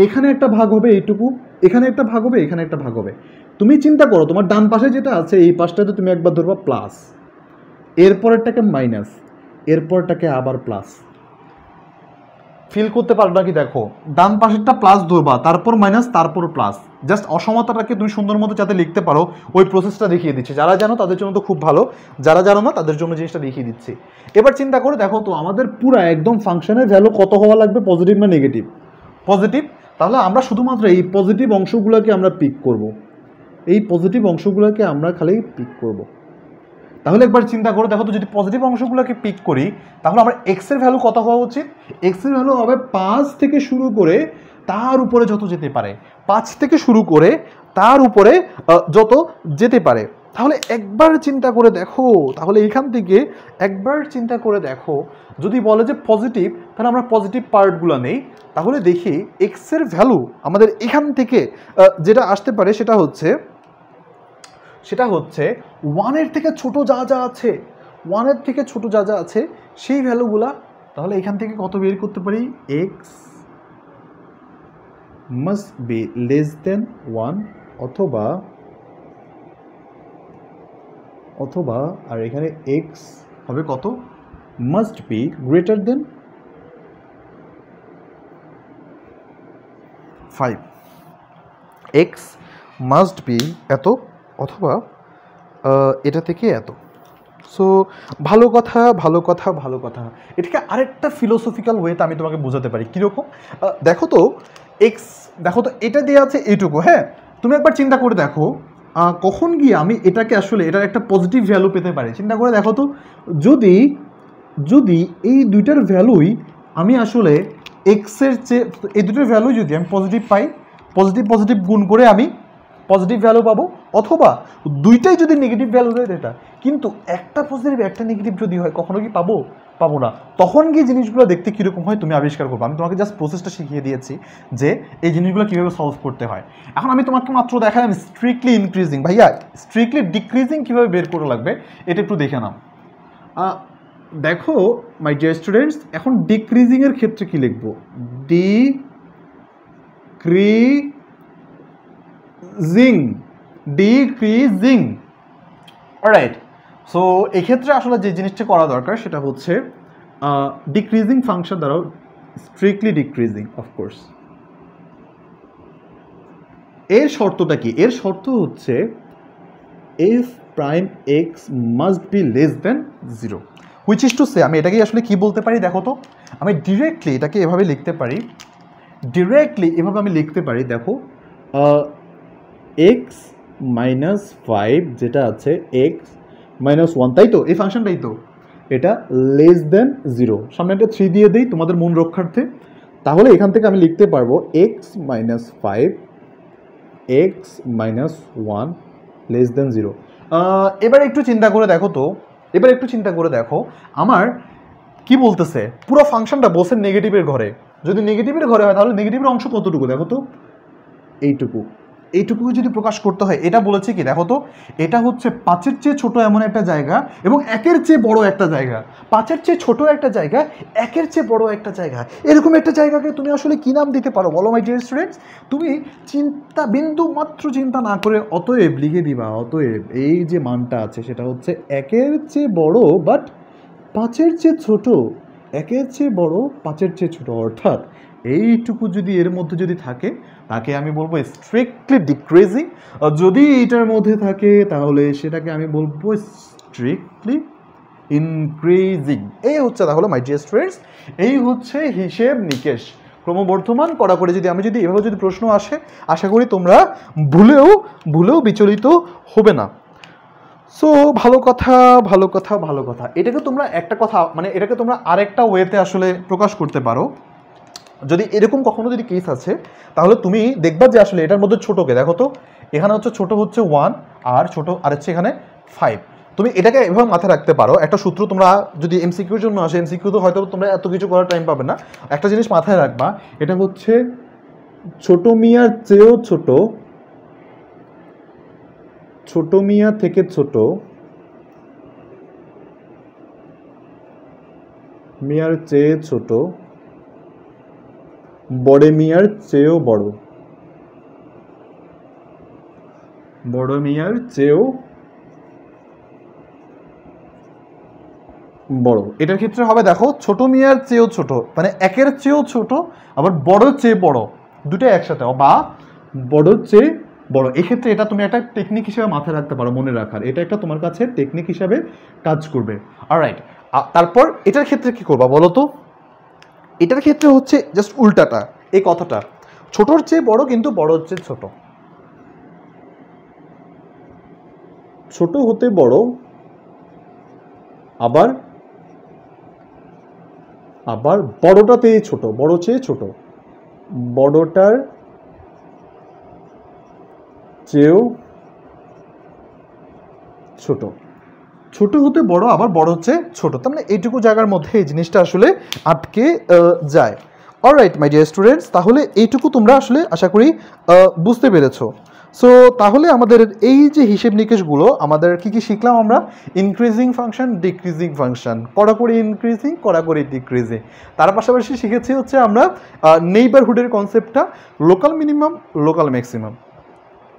এখানে একটা ভাগ হবে এইটুকু, এখানে একটা ভাগ হবে, এখানে একটা ভাগ হবে। তুমি চিন্তা করো তোমার ডান পাশে যেটা আছে এই পাশটাতে তুমি একবার ধরবা প্লাস, এরপরেরটাকে মাইনাস, এরপরটাকে আবার প্লাস। ফিল করতে পারো নাকি, দেখো ডান পাশেরটা প্লাস ধরবা, তারপর মাইনাস, তারপর প্লাস, জাস্ট অসমতাটাকে তুমি সুন্দর মতো যাতে লিখতে পারো ওই প্রসেসটা দেখিয়ে দিচ্ছে। যারা জানো তাদের জন্য তো খুব ভালো, যারা জানো না তাদের জন্য জিনিসটা দেখিয়ে দিচ্ছি। এবার চিন্তা করে দেখো তো আমাদের পুরো একদম ফাংশনের ভ্যালু কত হওয়া লাগবে, পজিটিভ না নেগেটিভ, পজিটিভ। তাহলে আমরা শুধুমাত্র এই পজিটিভ অংশগুলোকে আমরা পিক করব, এই পজিটিভ অংশগুলোকে আমরা খালি পিক করব। তাহলে একবার চিন্তা করে দেখো তো, যদি পজিটিভ অংশগুলোকে পিক করি তাহলে আমার এক্সের ভ্যালু কত হওয়া উচিত? এক্সের ভ্যালু হবে 5 থেকে শুরু করে তার উপরে যত যেতে পারে, 5 থেকে শুরু করে তার উপরে যত যেতে পারে। তাহলে একবার চিন্তা করে দেখো, তাহলে এখান থেকে একবার চিন্তা করে দেখো, যদি বলে যে পজিটিভ, তাহলে আমরা পজিটিভ পার্টগুলো নেই। তাহলে দেখি এক্সের ভ্যালু আমাদের এখান থেকে যেটা আসতে পারে সেটা হচ্ছে 1-এর থেকে ছোট যা যা আছে, 1-এর থেকে ছোট যা যা আছে সেই ভ্যালুগুলা। তাহলে এখান থেকে কত বের করতে পারি? X must be less than 1 অথবা আর এখানে এক্স হবে কত? Must be greater than 5। X must be এত অথবা এটা থেকে এত। সো ভালো কথা। এটাকে আরেকটা ফিলোসফিক্যাল ওয়েতে আমি তোমাকে বোঝাতে পারি। কীরকম? দেখো তো এটা দেওয়া আছে এইটুকু, হ্যাঁ, তুমি একবার চিন্তা করে দেখো কখন গিয়ে আমি এটাকে আসলে এটার একটা পজিটিভ ভ্যালু পেতে পারি। চিন্তা করে দেখো তো, যদি এই দুইটার ভ্যালুই আমি আসলে এক্সের চেয়ে, এই দুটোর ভ্যালু যদি আমি পজিটিভ পাই, পজিটিভ গুণ করে আমি পজিটিভ ভ্যালু পাবো, অথবা দুইটাই যদি নেগেটিভ ভ্যালু দেয় এটা, কিন্তু একটা পজিটিভ একটা নেগেটিভ যদি হয় কখনো কি পাবো না। তখন গিয়ে জিনিসগুলো দেখতে কীরকম হয় তুমি আবিষ্কার করবো। আমি তোমাকে জাস্ট প্রসেসটা শিখিয়ে দিয়েছি যে এই জিনিসগুলো কীভাবে সলভ করতে হয়। এখন আমি তোমাকে মাত্র দেখালাম স্ট্রিক্টলি ইনক্রিজিং। ভাইয়া স্ট্রিক্টলি ডিক্রিজিং কীভাবে বের করা লাগবে এটা একটু দেখে নাও। দেখো মাই ডিয়ার স্টুডেন্টস, এখন ডিক্রিজিংয়ের ক্ষেত্রে কি লিখবো? ডিক্রিজিং। অলরাইট, সো এক্ষেত্রে আসলে যে জিনিসটা করা দরকার সেটা হচ্ছে ডিক্রিজিং ফাংশন দ্বারাও স্ট্রিক্টলি ডিক্রিজিং। অফকোর্স এর শর্তটা কি? এর শর্ত হচ্ছে F prime x must be less than 0, which is to say, আমি এটাকে আসলে কি বলতে পারি দেখো তো, আমি ডিরেক্টলি এটাকে এভাবে লিখতে পারি, দেখো এক্স মাইনাস 5 যেটা আছে এক্স মাইনাস 1, তাই তো? এই ফাংশনটাই তো, এটা লেস দেন 0, সামনে একটা 3 দিয়ে দিই তোমাদের মন রক্ষার্থে। তাহলে এখান থেকে আমি লিখতে পারবো x minus 5 x minus 1 less than 0। এবার একটু চিন্তা করে দেখো আমার কি বলতেছে, পুরো ফাংশনটা বসে নেগেটিভের ঘরে। যদি নেগেটিভের ঘরে হয় তাহলে নেগেটিভের অংশ কতটুকু দেখো তো, এইটুকু যদি প্রকাশ করতে হয়, এটা বলেছে কি দেখো তো, এটা হচ্ছে 5-এর চেয়ে ছোট এমন একটা জায়গা এবং 1-এর চেয়ে বড় একটা জায়গা। 5-এর চেয়ে ছোট একটা জায়গা, 1-এর চেয়ে বড় একটা জায়গা, এরকম একটা জায়গাকে তুমি আসলে কি নাম দিতে পারো বলো মাই ডিয়ার স্টুডেন্টস? তুমি বিন্দু মাত্র চিন্তা না করে অতএব লিখে দিবা, অতএব এই যে মানটা আছে সেটা হচ্ছে 1-এর চেয়ে বড় বাট 5-এর চেয়ে ছোট, 1-এর চেয়ে বড় 5-এর চেয়ে ছোট। অর্থাৎ এইটুকু যদি এর মধ্যে যদি থাকে তাকে আমি বলবো স্ট্রিক্টলি ডিক্রিজিং। যদি এইটার মধ্যে থাকে তাহলে সেটাকে আমি বলবো স্ট্রিক্টলি ইনক্রিজিং। এই হচ্ছে তাহলে মাই ডিয়ার স্টুডেন্টস, এই হচ্ছে হিসেব নিকেশ ক্রমবর্ধমান করা করে। যদি এভাবে যদি প্রশ্ন আসে, আশা করি তোমরা ভুলেও বিচলিত হবে না। সো ভালো কথা। এটাকে তোমরা একটা কথা, মানে এটাকে তোমরা আরেকটা ওয়েতে আসলে প্রকাশ করতে পারো। যদি এরকম কখনো যদি কেস আছে তাহলে তুমি দেখবা যে আসলে এটার মধ্যে ছোটকে দেখো তো, এখানে হচ্ছে ছোট হচ্ছে 1 আর হচ্ছে এখানে 5। তুমি এটাকে এভাবে মাথায় রাখতে পারো। একটা সূত্র তোমরা যদি এমসিকিউর জন্য আসে, এমসিকিউ তো হয়তো তোমরা এত কিছু করার টাইম পাবে না, একটা জিনিস মাথায় রাখবা, এটা হচ্ছে ছোট মিয়ার চেয়েও ছোট মিয়া থেকে ছোট মিয়ার চেয়ে ছোট, বড় মিয়ার চেয়েও বড়, বড় মিয়ার চেয়েও বড়। এটার ক্ষেত্রে হবে দেখো ছোট মিয়ার চেয়েও ছোট, মানে 1-এর চেয়েও ছোট, আবার বড় চেয়ে বড়, দুটোই একসাথে, বা বড় চেয়ে বড়। এক্ষেত্রে এটা তুমি একটা টেকনিক হিসেবে মাথায় রাখতে পারো, মনে রাখার, এটা একটা তোমার কাছে টেকনিক হিসাবে কাজ করবে। অলরাইট, তারপর এটার ক্ষেত্রে কি করবা বলো তো? এটার ক্ষেত্রে হচ্ছে জাস্ট উল্টাটা, এই কথাটা, ছোটর চেয়ে বড় কিন্তু বড়র চেয়ে ছোট, ছোট হতে বড় আবার আবার বড়টাতেই ছোট, বড় চেয়ে ছোট, বড়টার চেয়েও ছোট, ছোট হতে বড়, আবার বড় হচ্ছে ছোট, তার মানে এইটুকু জায়গার মধ্যে এই জিনিসটা আসলে আটকে যায়। অলরাইট মাই ডিয়ার স্টুডেন্টস, তাহলে এইটুকু তোমরা আসলে আশা করি বুঝতে পেরেছো। সো তাহলে আমাদের এই যে হিসেব নিকেশগুলো আমাদের কি কি শিখলাম আমরা? ইনক্রিজিং ফাংশন, ডিক্রিজিং ফাংশন, কড়াকড়ি ইনক্রিজিং, কড়াকড়ি ডিক্রিজিং। তার পাশাপাশি শিখেছি হচ্ছে আমরা নেইবারহুডের কনসেপ্টটা, local minimum, local maximum,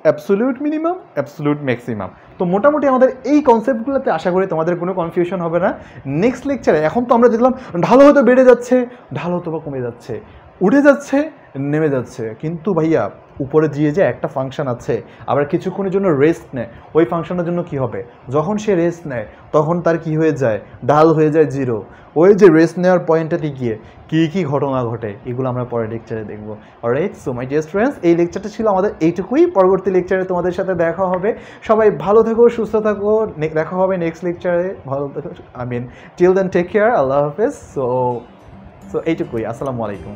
absolute minimum, absolute maximum. তো মোটামুটি আমাদের এই কনসেপ্টগুলোতে আশা করি তোমাদের কোনো কনফিউশন হবে না। নেক্সট লেকচারে এখন তো আমরা দেখলাম ঢাল হয়তো বেড়ে যাচ্ছে, ঢাল হয়তো বা কমে যাচ্ছে, উঠে যাচ্ছে, নেমে যাচ্ছে, কিন্তু ভাইয়া উপরে দিয়ে যে একটা ফাংশন আছে আবার কিছুক্ষণের জন্য রেস্ট নেয়, ওই ফাংশনের জন্য কি হবে? যখন সে রেস্ট নেয় তখন তার কি হয়ে যায়? ঢাল হয়ে যায় জিরো। ওই যে রেস্ট নেওয়ার পয়েন্টটাতে গিয়ে কী কী ঘটনা ঘটে এগুলো আমরা পরের লেকচারে দেখবো। Alright, so my dear friends, এই লেকচারটা ছিল আমাদের এইটুকুই। পরবর্তী লেকচারে তোমাদের সাথে দেখা হবে। সবাই ভালো থাকো, সুস্থ থাকো, দেখা হবে নেক্সট লেকচারে। ভালো থাকো, টিল দেন টেক কেয়ার, আল্লাহ হাফেজ। সো এইটুকুই, আসসালামু আলাইকুম।